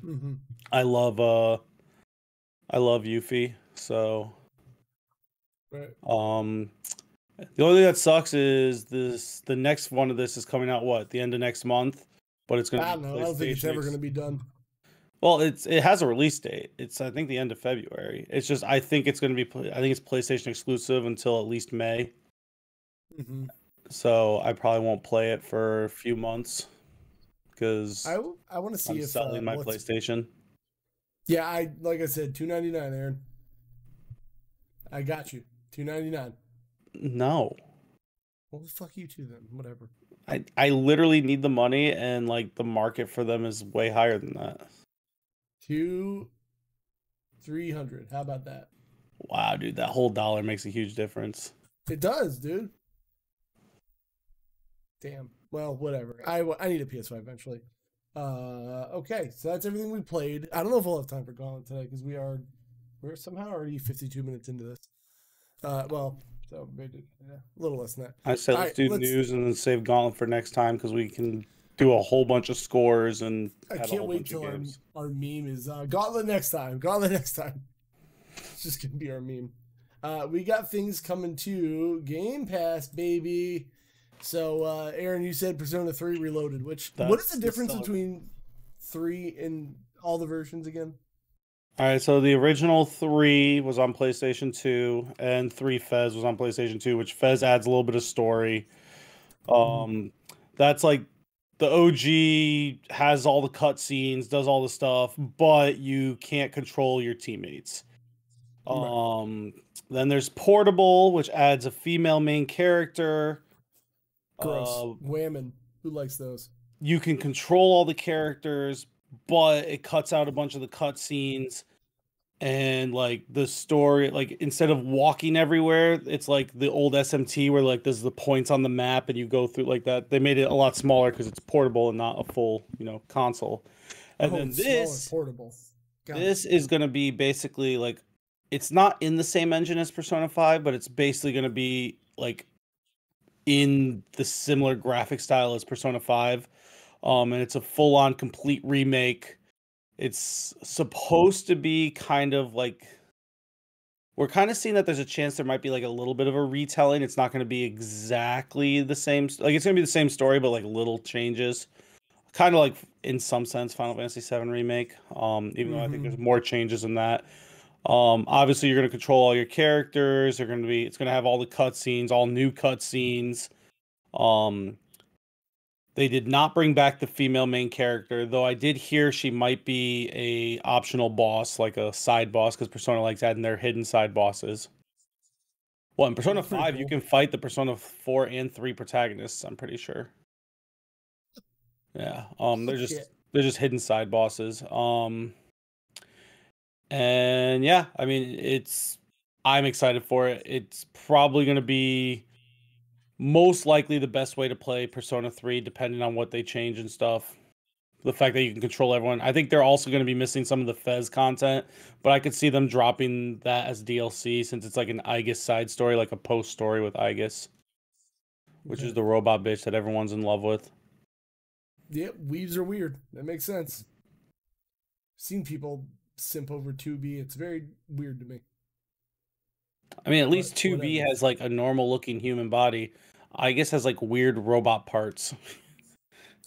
I love Yuffie. So
right.
the only thing that sucks is the next one of this is coming out at the end of next month, but it's gonna
I don't know. I don't think it's ever gonna be done.
Well, it has a release date. It's I think the end of February. It's just I think it's going to be I think it's PlayStation exclusive until at least May. So I probably won't play it for a few months because
I want to see if
selling my PlayStation.
Yeah, like I said, $2.99, Aaron. I got you. $2.99.
No.
Well, fuck you too then. Whatever.
I literally need the money and like the market for them is way higher than that.
300. How about that?
Wow, dude, that whole dollar makes a huge difference.
It does, dude. Damn. Well, whatever. I need a PS5 eventually. Okay, so that's everything we played. I don't know if we'll have time for Gauntlet today because we're somehow already 52 minutes into this. So maybe a little less than that.
I said let's do news and then save Gauntlet for next time because we can do a whole bunch of scores and
I can't wait till our meme is Gauntlet next time. Gauntlet next time. It's just gonna be our meme. We got things coming to Game Pass, baby. So Aaron, you said Persona 3 Reloaded. What is the difference between 3 and all the versions again?
All right, so the original 3 was on PlayStation 2, and 3 Fez was on PlayStation 2, which Fez adds a little bit of story. That's like the OG has all the cutscenes, does all the stuff, but you can't control your teammates. Right. Then there's Portable, which adds a female main character.
Gross. Whammon. Who likes those?
You can control all the characters, but it cuts out a bunch of the cutscenes. And like the story, like instead of walking everywhere, it's like the old SMT where like there's the points on the map and you go through like that. They made it a lot smaller because it's portable and not a full, console. And then this
portable.
This is going to be basically like it's not in the same engine as Persona 5, but it's basically going to be like in the similar graphic style as Persona 5. And it's a full-on complete remake. It's supposed to be kind of like we're kind of seeing that there's a chance there might be like a little bit of a retelling. It's not going to be exactly the same. Like it's going to be the same story, but like little changes. Kind of like in some sense Final Fantasy VII Remake. Even though I think there's more changes than that. Obviously you're going to control all your characters. It's going to have all the cutscenes, all new cutscenes. They did not bring back the female main character, though I did hear she might be a optional boss, like a side boss, because Persona likes adding their hidden side bosses. Well, in Persona 5, you can fight the Persona 4 and 3 protagonists, I'm pretty sure. Yeah. They're just hidden side bosses. And yeah, I mean, I'm excited for it. It's probably going to be most likely the best way to play Persona 3, depending on what they change and stuff. The fact that you can control everyone. I think they're also going to be missing some of the Fez content, but I could see them dropping that as DLC since it's like an Aegis side story, like a post story with Aegis, which is the robot bitch that everyone's in love with.
Yep, weaves are weird. That makes sense. Seen people simp over 2B. It's very weird to me.
I mean, at least 2B has like a normal looking human body. Aegis has like weird robot parts.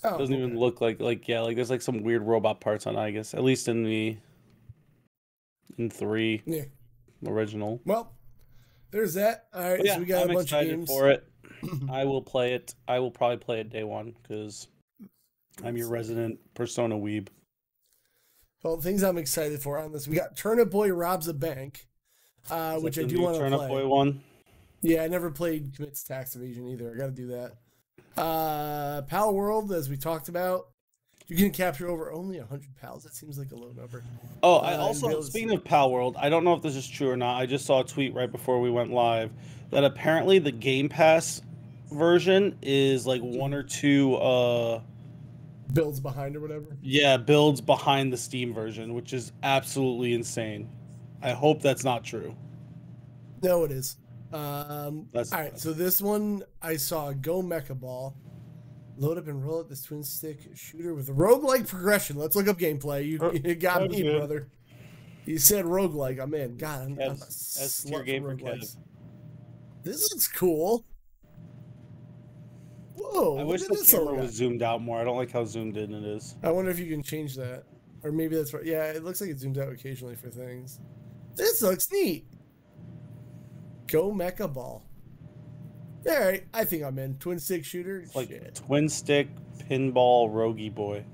Doesn't even look like there's like some weird robot parts on Aegis, at least in 3 original.
Well, there's that. All right, so we got a bunch of games
for it. I will play it. I will probably play it day one because I'm your resident Persona weeb.
Well, things I'm excited for on this, we got Turnip Boy Robs a Bank, which I do want to play.
Turnip Boy one.
Yeah, I never played Commits Tax Evasion either. I got to do that. Pal World, as we talked about, you can capture over only 100 pals. That seems like a low number.
Oh, I also, speaking of Pal World, I don't know if this is true or not. I just saw a tweet right before we went live that apparently the Game Pass version is like 1 or 2
builds behind or whatever.
Yeah, builds behind the Steam version, which is absolutely insane. I hope that's not true.
No, it is. All right, so this one I saw Go Mecha Ball. Load up and roll it, this twin stick shooter with a roguelike progression. Let's look up gameplay. You got me, brother. You said roguelike. I'm in. God, I'm a slut
game
for
for
roguelikes. This looks cool. Whoa.
I wish the camera was zoomed out more. I don't like how zoomed in it is.
I wonder if you can change that. Or maybe that's right. Yeah, it looks like it zooms out occasionally for things. This looks neat. Go Mecha Ball. All right, I think I'm in. Twin stick shooter.
Like twin stick pinball roguey boy.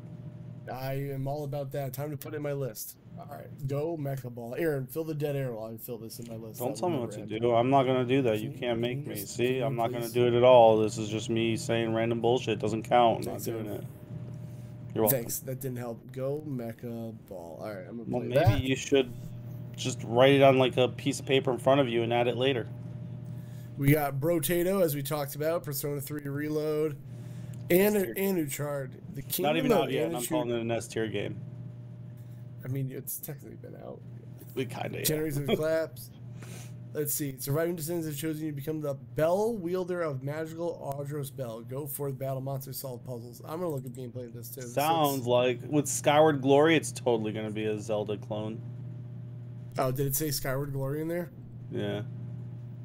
I am all about that. Time to put it in my list. All right, Go Mecha Ball. Aaron, fill the dead air while I fill this in my list.
Don't tell me what to do. I'm not gonna do that. You can't make me. See, I'm not gonna do it at all. This is just me saying random bullshit. Doesn't count. I'm not doing it. You're welcome.
Thanks. That didn't help. Go Mecha Ball. All right, I'm gonna play
that. Maybe you should just write it on like a piece of paper in front of you and add it later.
We got Brotato, as we talked about, Persona 3 Reload, and Anuchard. The Kingdom
not even
of
out yet. I'm calling it an S tier game.
I mean, it's technically been out.
We kind of.
Generations of Collapse. Let's see. Surviving Descendants have chosen you to become the Bell wielder of magical Audros Bell. Go forth, battle monsters, solve puzzles. I'm gonna look at gameplay of this too.
Sounds like with Skyward Glory, it's totally gonna be a Zelda clone.
Oh, did it say Skyward Glory in there?
Yeah.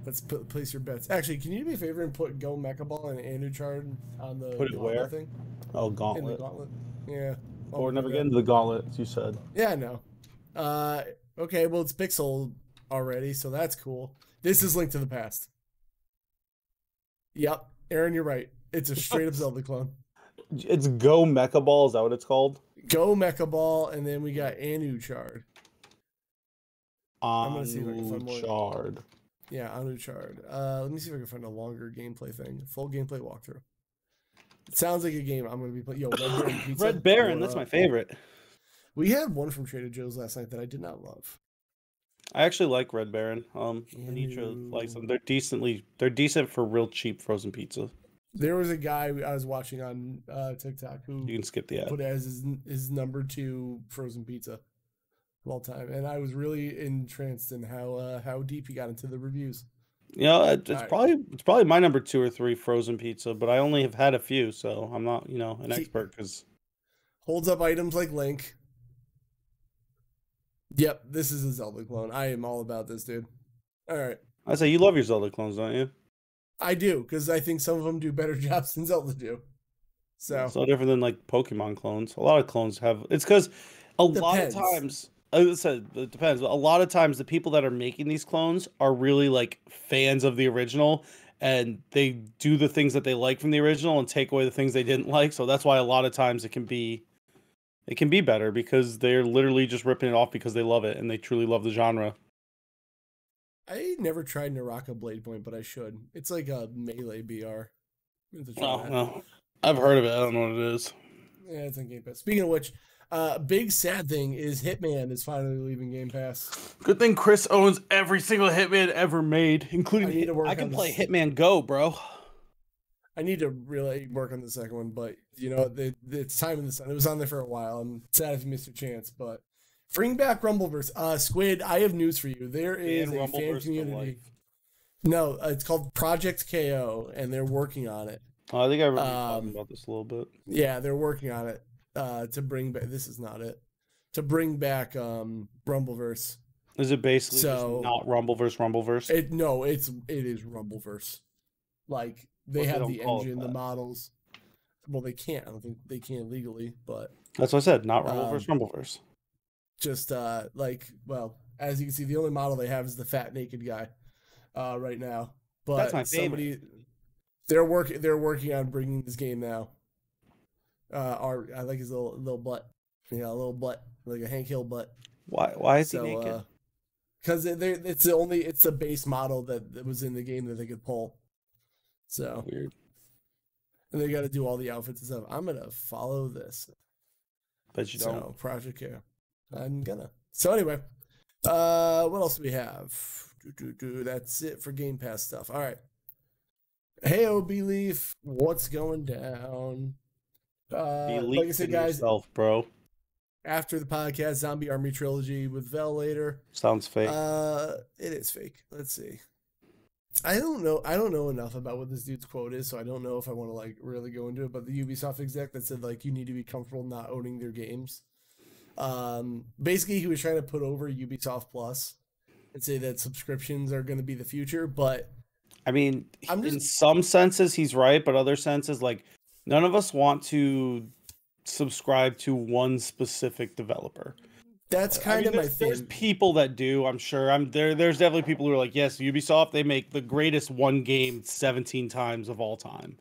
Let's place your bets. Actually, can you do me a favor and put Go Mecha Ball and Anuchard on the
put it where?
Thing?
Oh, Gauntlet.
In the Gauntlet. Yeah.
Oh, we're never getting to the Gauntlet, as you said.
Yeah, I know. Okay, well, it's pixel already, so that's cool. This is Link to the Past. Yep. Aaron, you're right. It's a straight-up Zelda clone.
It's Go Mecha Ball, is that what it's called?
Go Mecha Ball, and then we got Anuchard. I'm gonna see if I can find more.
Anuchard.
Yeah, Anuchard. Let me see if I can find a longer gameplay thing. Full gameplay walkthrough. It sounds like a game I'm going to be playing. Yo, Red Baron Pizza.
Red Baron, that's my favorite.
We had one from Trader Joe's last night that I did not love.
I actually like Red Baron. Anitra likes them. They're decent for real cheap frozen pizza.
There was a guy I was watching on TikTok who
you can skip the ad.
Put it as his number 2 frozen pizza of all time, and I was really entranced in how deep he got into the reviews.
You know, it's probably my number 2 or 3 frozen pizza, but I only have had a few, so I'm not an expert because
holds up items like Link. Yep, this is a Zelda clone. I am all about this, dude. All right.
I say you love your Zelda clones, don't you?
I do, because I think some of them do better jobs than Zelda do. So
it's no different than like Pokemon clones. A lot of clones have. It's because lot of times. I said it depends. But a lot of times, the people that are making these clones are really like fans of the original, and they do the things that they like from the original and take away the things they didn't like. So that's why a lot of times it can be better because they're literally just ripping it off because they love it and they truly love the genre.
I never tried Naraka Blade Point, but I should. It's like a melee BR.
Oh, no. I've heard of it. I don't know what it is.
Yeah, it's on Game Pass. Speaking of which, Big sad thing is Hitman is finally leaving Game Pass.
Good thing Chris owns every single Hitman ever made, including I can play Hitman Go, bro.
I need to really work on the second one, but you know, it's time in the sun. It was on there for a while. I'm sad if you missed your chance, but bring back Rumbleverse. Squid, I have news for you. There is a fan community. No, it's called Project KO, and they're working on it.
Oh, I think I remember talking about this a little bit.
Yeah, they're working on it to bring back. This is not it. To bring back Rumbleverse.
Is it basically just not Rumbleverse?
It is Rumbleverse. Like they have the engine, the models. Well, they can't. I don't think they can legally, but
that's what I said. Not Rumbleverse.
Just well, as you can see, the only model they have is the fat naked guy right now. But
that's my favorite.
They're working on bringing this game now. I like his little butt. Yeah, a little butt, like a Hank Hill butt.
Why is he naked?
Because it's the base model that was in the game that they could pull. So
weird.
And they got to do all the outfits and stuff. I'm gonna follow this.
But you don't.
Project Care. I'm gonna. So anyway, what else do we have? That's it for Game Pass stuff. All right. Hey, Leaf, what's going down? Like I said, guys,
yourself, bro.
After the podcast, Zombie Army Trilogy with Vel later.
Sounds fake.
It is fake. Let's see. I don't know enough about what this dude's quote is, so I don't know if I want to like really go into it. But the Ubisoft exec that said like you need to be comfortable not owning their games. Basically, he was trying to put over Ubisoft Plus and say that subscriptions are going to be the future. But
I mean, in some senses, he's right, but other senses, like none of us want to subscribe to one specific developer.
That's kind of my thing.
There's people that do, I'm sure. There's definitely people who are like, yes, Ubisoft, they make the greatest one game 17 times of all time.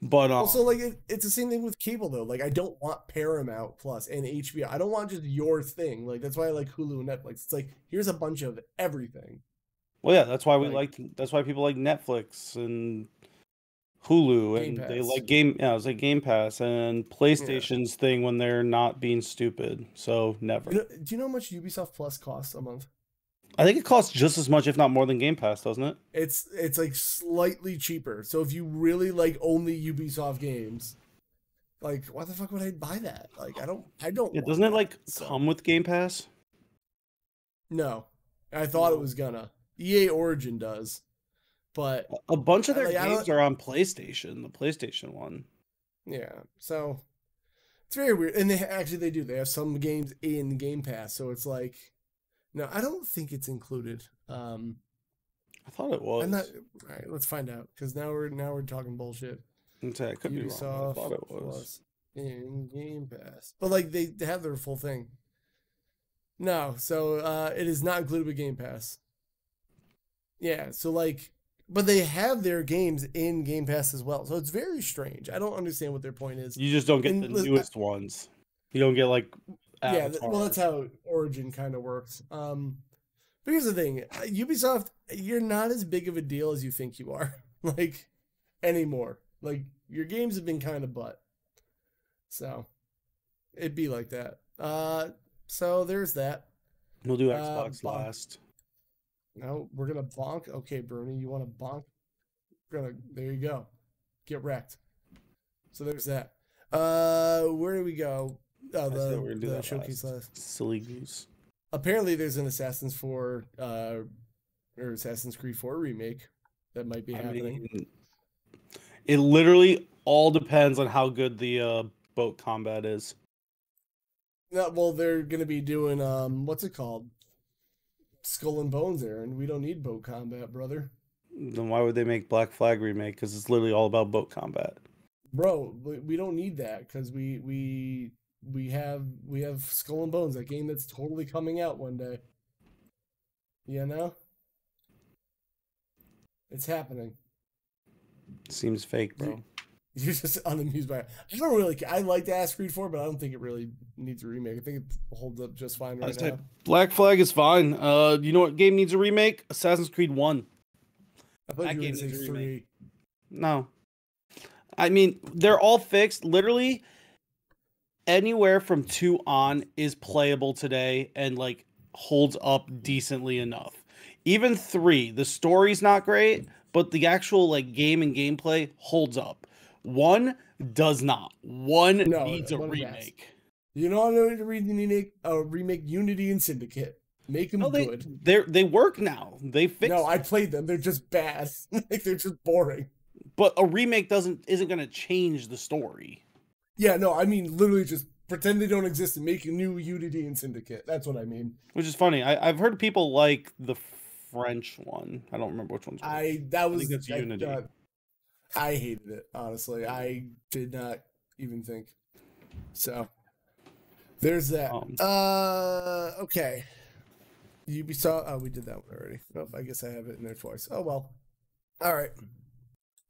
But
also, like, it's the same thing with cable, though. Like, I don't want Paramount Plus and HBO. I don't want just your thing. Like, that's why I like Hulu and Netflix. It's like, here's a bunch of everything.
Well, yeah, that's why that's why people like Netflix and Hulu and they like it's like Game Pass and PlayStation's thing when they're not being stupid. So never.
Do you know how much Ubisoft Plus costs a month?
I think it costs just as much, if not more, than Game Pass, doesn't it?
It's like slightly cheaper. So if you really like only Ubisoft games, like why the fuck would I buy that? Like I don't.
Yeah, doesn't it like come with Game Pass?
No, I thought it was gonna. EA Origin does. But
a bunch of their games are on PlayStation, the PlayStation one.
Yeah, so it's very weird. And they do. They have some games in Game Pass, so it's like, no, I don't think it's included.
I thought it was.
I'm not. All right, let's find out because now we're talking bullshit.
Okay, it could be wrong. I thought it was
in Game Pass, but like they have their full thing. No, so it is not included with Game Pass. Yeah, so like. But they have their games in Game Pass as well. So it's very strange. I don't understand what their point is.
You just don't get the newest ones. You don't get like
Avatar. Yeah, well, that's how Origin kind of works. But here's the thing. Ubisoft, you're not as big of a deal as you think you are. Like, anymore. Like, your games have been kind of butt. So, it'd be like that. So, there's that.
We'll do Xbox last.
No, we're gonna bonk. Okay, Bruni, you want to bonk? There you go. Get wrecked. So there's that. Where do we go? Oh, the showcase last.
Silly goose.
Apparently, there's an Assassin's Creed 4 remake that might be happening.
It literally all depends on how good the boat combat is.
No, well, they're gonna be doing what's it called? Skull and Bones, Aaron. We don't need boat combat, brother.
Then why would they make Black Flag remake? Because it's literally all about boat combat.
Bro, we don't need that because we have Skull and Bones, that game that's totally coming out one day. You know? It's happening.
Seems fake, bro.
You're just unamused by it. I like Assassin's Creed 4, but I don't think it really needs a remake. I think it holds up just fine right now.
Black Flag is fine. You know what game needs a remake? Assassin's Creed 1.
I thought you were going to say 3.
No. I mean, they're all fixed. Literally, anywhere from 2 on is playable today and like holds up decently enough. Even 3, the story's not great, but the actual like game and gameplay holds up. 1 does not. 1 needs a remake.
You know, I'm going to remake Unity and Syndicate. Make them good.
They work now. They fixed.
No, I played them. They're just bad. Like they're just boring.
But a remake isn't going to change the story.
Yeah, no, I mean literally just pretend they don't exist and make a new Unity and Syndicate. That's what I mean.
Which is funny. I've heard people like the French one. I don't remember which one's.
I think that's Unity. I hated it, honestly. I did not even think. So there's that. Okay. Ubisoft. Oh, we did that one already. Oh, I guess I have it in there twice. Oh well. All right.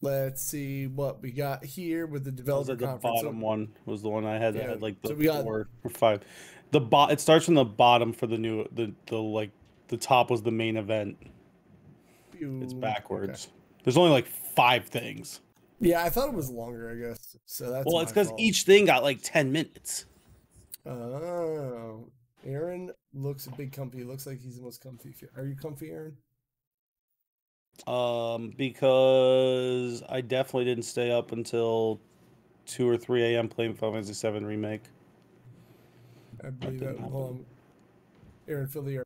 Let's see what we got here with the developer conference.
The bottom one was the one I had that had like the
so we got
4 or 5. It starts from the bottom for the new the top was the main event. It's backwards. Okay. There's only like 5 things.
Yeah, I thought it was longer, I guess. So that's
it's because each thing got like 10 minutes.
Oh, Aaron looks a big comfy. Looks like he's the most comfy. Are you comfy, Aaron?
Because I definitely didn't stay up until 2 or 3 a.m. playing Final Fantasy VII Remake.
I believe that. Hold on. Aaron, fill the air.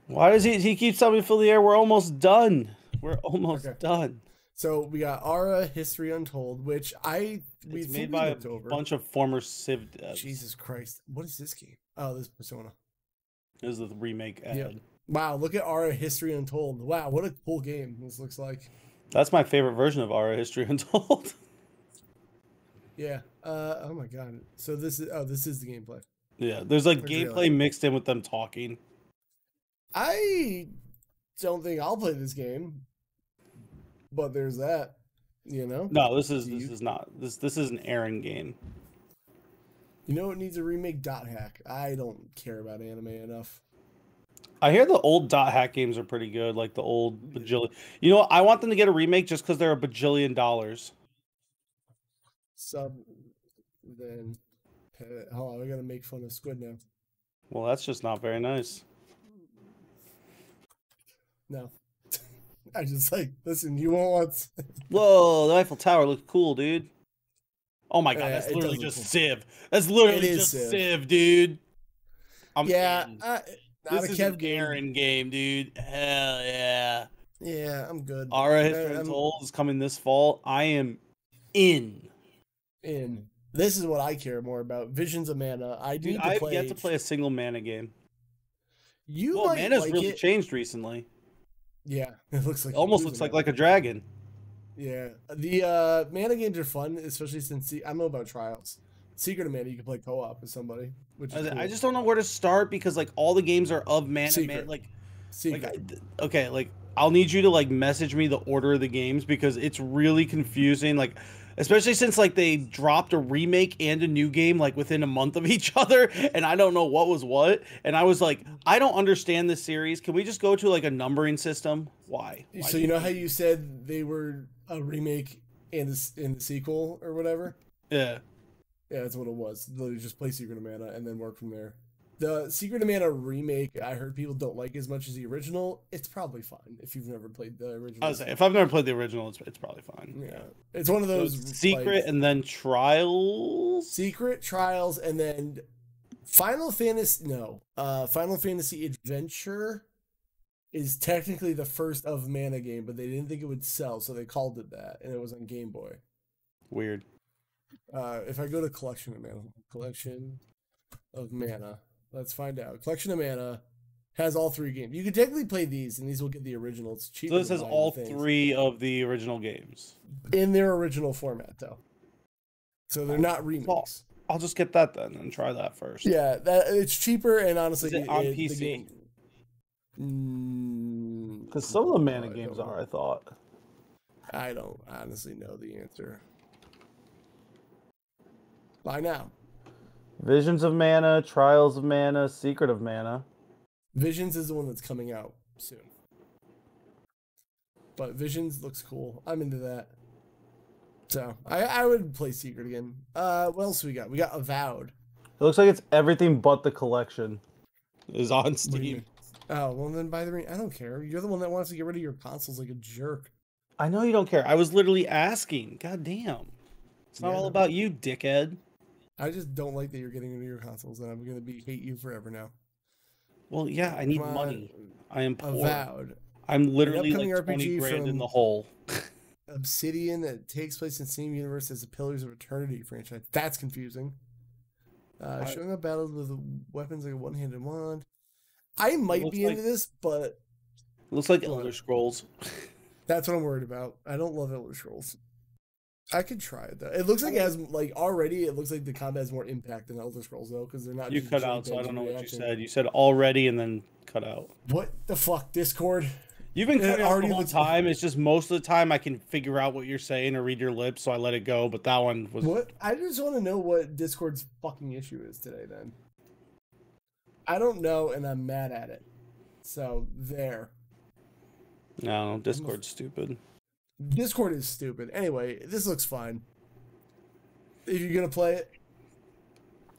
Why does he keeps telling me to fill the air? We're almost done. We're almost done.
So we got Aura History Untold, which
it's made by a bunch of former Civ devs.
Jesus Christ. What is this game? Oh, this is Persona.
This is the remake ad.
Yep. Wow, look at Aura History Untold. Wow, what a cool game this looks like.
That's my favorite version of Aura History Untold.
Yeah. Oh my god. So this is the gameplay.
Yeah, there's like gameplay mixed in with them talking.
I don't think I'll play this game. But there's that, you know?
No, this is not. This is an Aaron game.
You know it needs a remake? Dot Hack. I don't care about anime enough.
I hear the old Dot Hack games are pretty good, like the old bajillion. You know, I want them to get a remake just because they're $1 bajillion.
Then, hold on, I gotta make fun of Squid now.
Well, that's just not very nice.
No. I just like, listen, you want...
Whoa, the Eiffel Tower looks cool, dude. Oh my god, that's literally just cool. Civ. That's literally just Civ, dude. This is an Aaron game, dude. Hell yeah.
Yeah, I'm good.
Aura History Untold is coming this fall. I am in.
This is what I care more about. Visions of Mana. I've
yet to play a single Mana game.
Mana's
really changed recently.
Yeah, it looks like
almost looks like a dragon.
Yeah, the Mana games are fun, especially since I don't know about Trials. Secret of Mana, you can play co-op with somebody. Which is cool.
I just don't know where to start because like all the games are of Mana.
Secret.
I'll need you to like message me the order of the games because it's really confusing. Like, especially since like they dropped a remake and a new game like within a month of each other, and I don't know what was what. And I was like, I don't understand this series. Can we just go to like a numbering system? Why
so you know how you said they were a remake and the sequel or whatever?
Yeah.
Yeah, that's what it was. Literally just play Secret of Mana and then work from there. The Secret of Mana remake, I heard people don't like as much as the original. It's probably fine if you've never played the original.
I was saying, if I've never played the original, it's probably fine.
Yeah, it's one of those
Secret and then Trials.
Secret, Trials, and then Final Fantasy. No, Final Fantasy Adventure is technically the first of Mana game, but they didn't think it would sell, so they called it that, and it was on Game Boy.
Weird.
If I go to Collection of Mana, let's find out. Collection of Mana has all 3 games. You can technically play these, and these will get the original. It's cheaper.
So this has all 3 of the original games
in their original format, though. So they're not remakes.
Well, I'll just get that then and try that first.
Yeah, it's cheaper, and honestly,
is it on PC? Because some of the Mana games are, I thought.
I don't honestly know the answer. By now.
Visions of Mana, Trials of Mana, Secret of Mana.
Visions is the one that's coming out soon. But Visions looks cool. I'm into that. So, I would play Secret again. What else we got? We got Avowed.
It looks like it's everything but the collection is on
What do you
Steam.
mean? Oh, well then buy the ring. I don't care. You're the one that wants to get rid of your consoles like a jerk.
I know you don't care. I was literally asking. God damn. It's not all about you, dickhead.
I just don't like that you're getting rid of your consoles, and I'm gonna hate you forever now.
Well, yeah, I need money. I am poor.
Avowed.
I'm literally
An upcoming
like 20
RPG
grand in
from
the hole.
Obsidian that takes place in the same universe as the Pillars of Eternity franchise. That's confusing. Showing up battles with weapons like a one-handed wand. I might be into this, but
it looks like Elder Scrolls.
That's what I'm worried about. I don't love Elder Scrolls. I could try it though. It looks like it has already. It looks like the combat has more impact than Elder Scrolls though, because they're not.
You cut out, so I don't know what you said. You said already and then cut out.
What the fuck, Discord?
You've been cutting out the whole time. It's just most of the time I can figure out what you're saying or read your lips, so I let it go. But that one was.
What? I just want to know what Discord's fucking issue is today. Then. I don't know, and I'm mad at it. So there.
No, Discord's stupid.
Discord is stupid. Anyway, this looks fine. If you're gonna play it,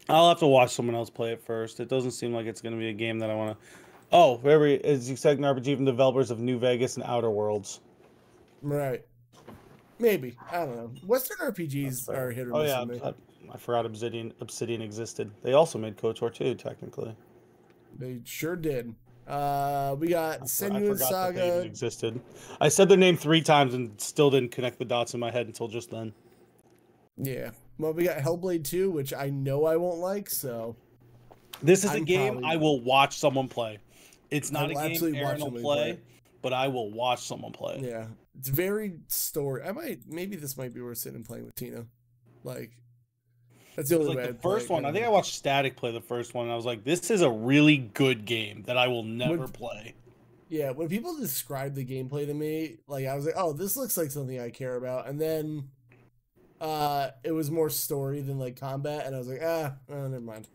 I'll have to watch someone else play it first. It doesn't seem like it's gonna be a game that I want to. Oh, whoever is exciting RPG from developers of New Vegas and Outer Worlds.
Right. Maybe. I don't know. Western RPGs are hit or miss.
Oh yeah, I forgot Obsidian existed. They also made KOTOR 2, technically.
They sure did. We got Senua Saga.
That they even existed. I said their name 3 times and still didn't connect the dots in my head until just then.
Yeah. Well, we got Hellblade 2, which I know I won't like, so.
This is a game I will watch someone play. It's not a game Aaron will play, but I will watch someone play.
Yeah. It's very story. Maybe this might be worth sitting and playing with Tina. That's the only way.
The first one, I think I watched Static play the first one, and I was like, this is a really good game that I will never play.
Yeah, when people describe the gameplay to me, I was like, oh, this looks like something I care about. And then it was more story than combat, and I was like, never mind.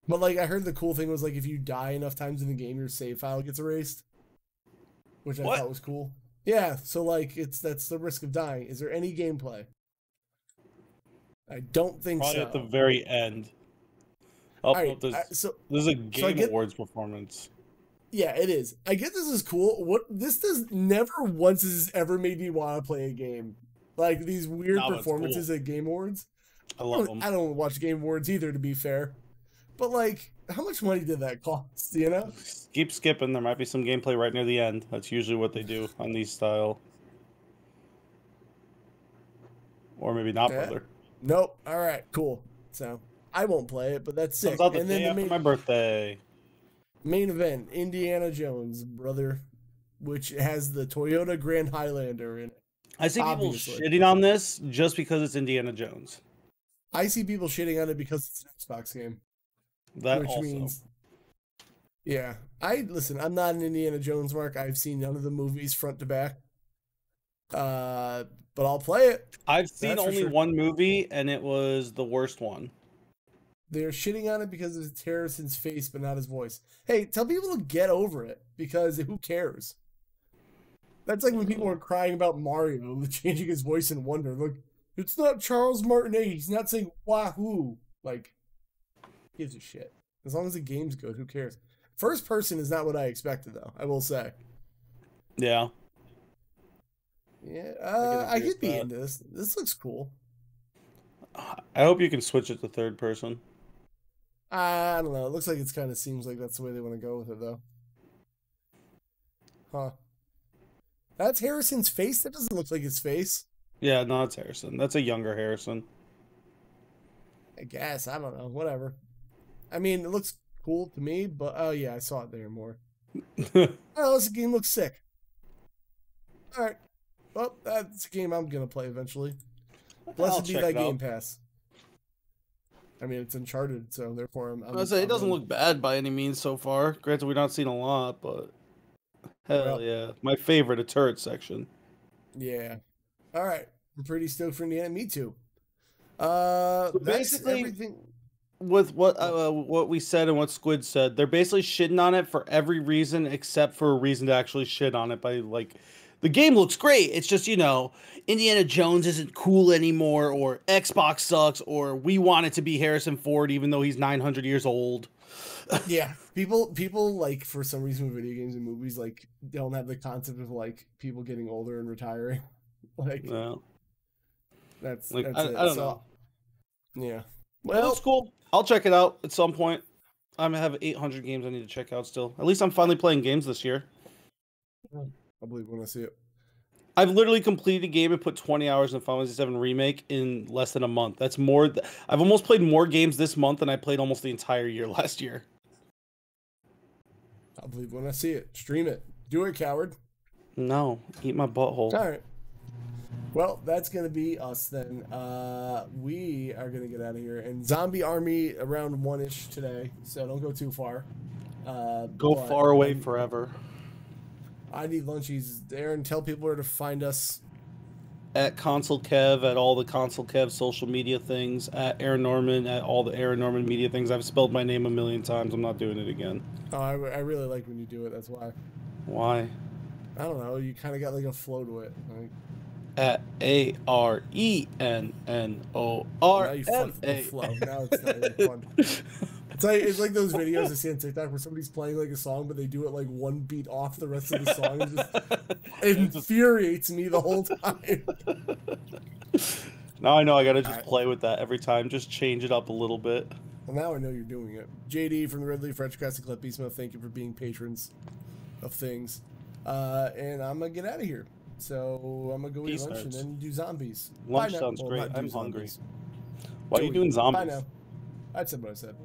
But I heard the cool thing was if you die enough times in the game, your save file gets erased, which I thought was cool. Yeah, so that's the risk of dying. Is there any gameplay? I don't think
Probably
so.
At the very end. Oh,
right,
there's a Game Awards performance.
Yeah, it is. I get this is cool. This does never once has ever made me want to play a game. These weird performances at Game Awards.
I love them.
I don't watch Game Awards either, to be fair. But how much money did that cost? You know?
Keep skipping. There might be some gameplay right near the end. That's usually what they do on these style. Or maybe not, brother.
Nope. All right. Cool. So I won't play it, but that's sick.
Comes out the day after my birthday.
Main event: Indiana Jones, brother, which has the Toyota Grand Highlander in it.
I see people shitting on this just because it's Indiana Jones.
I see people shitting on it because it's an Xbox game.
That also.
Means, yeah. I'm not an Indiana Jones mark. I've seen none of the movies front to back. But I'll play it.
I've seen only one movie, and it was the worst one. They're
shitting on it because it's Harrison's face, but not his voice. Hey, tell people to get over it, because who cares? That's like when people were crying about Mario changing his voice in Wonder. It's not Charles Martinet. He's not saying wahoo. Gives a shit. As long as the game's good, who cares? First person is not what I expected, though, I will say.
Yeah.
Yeah, I could be into this. This looks cool.
I hope you can switch it to third person.
I don't know. It looks like it kind of seems like that's the way they want to go with it, though. Huh. That's Harrison's face? That doesn't look like his face.
Yeah, no, it's Harrison. That's a younger Harrison.
I guess. I don't know. Whatever. I mean, it looks cool to me, but oh yeah, I saw it there more. Oh, this game looks sick. All right. Well, that's a game I'm going to play eventually. Blessed be thy Game Pass. I mean, it's Uncharted, so therefore
it doesn't look bad by any means so far. Granted, we've not seen a lot, but hell yeah. My favorite, a turret section.
Yeah. All right. I'm pretty stoked for Indiana. Me too.
So basically, everything with what we said and what Squid said, they're basically shitting on it for every reason except for a reason to actually shit on it by The game looks great. It's just, Indiana Jones isn't cool anymore, or Xbox sucks, or we want it to be Harrison Ford even though he's 900 years old.
Yeah, people like, for some reason with video games and movies, like, don't have the concept of like people getting older and retiring. Like,
No.
that's
Like,
it.
I don't know.
Yeah.
Well, that's cool. I'll check it out at some point. I have 800 games I need to check out still. At least I'm finally playing games this year.
I believe when I see it.
I've literally completed a game and put 20 hours in Final Fantasy VII Remake in less than a month. That's more. I've almost played more games this month than I played almost the entire year last year.
I believe when I see it. Stream it. Do it, coward.
No, eat my butthole.
All right. Well, that's going to be us then. We are going to get out of here. And Zombie Army around 1-ish today, so don't go too far.
Go far away forever.
I need lunchies. Aaron, tell people where to find us.
At Console Kev, at all the Console Kev social media things. At Aaron Norman, at all the Aaron Norman media things. I've spelled my name a million times. I'm not doing it again.
Oh, I really like when you do it. That's why.
Why?
I don't know. You kind of got like a flow to it. Like,
at ARENNORMA.
now you fucked the flow. Now it's not really fun. It's like those videos I see on TikTok where somebody's playing like a song, but they do it like one beat off the rest of the song. It infuriates me the whole time.
Now I know I gotta just play with that every time. Just change it up a little bit.
Well, now I know you're doing it. JD from the Ridley French Classic Clip Beastmo, thank you for being patrons of things. And I'm going to get out of here. So I'm going to go eat lunch and then do zombies.
Lunch sounds great. I'm hungry. Why are you doing zombies?
Bye now. I said what I said.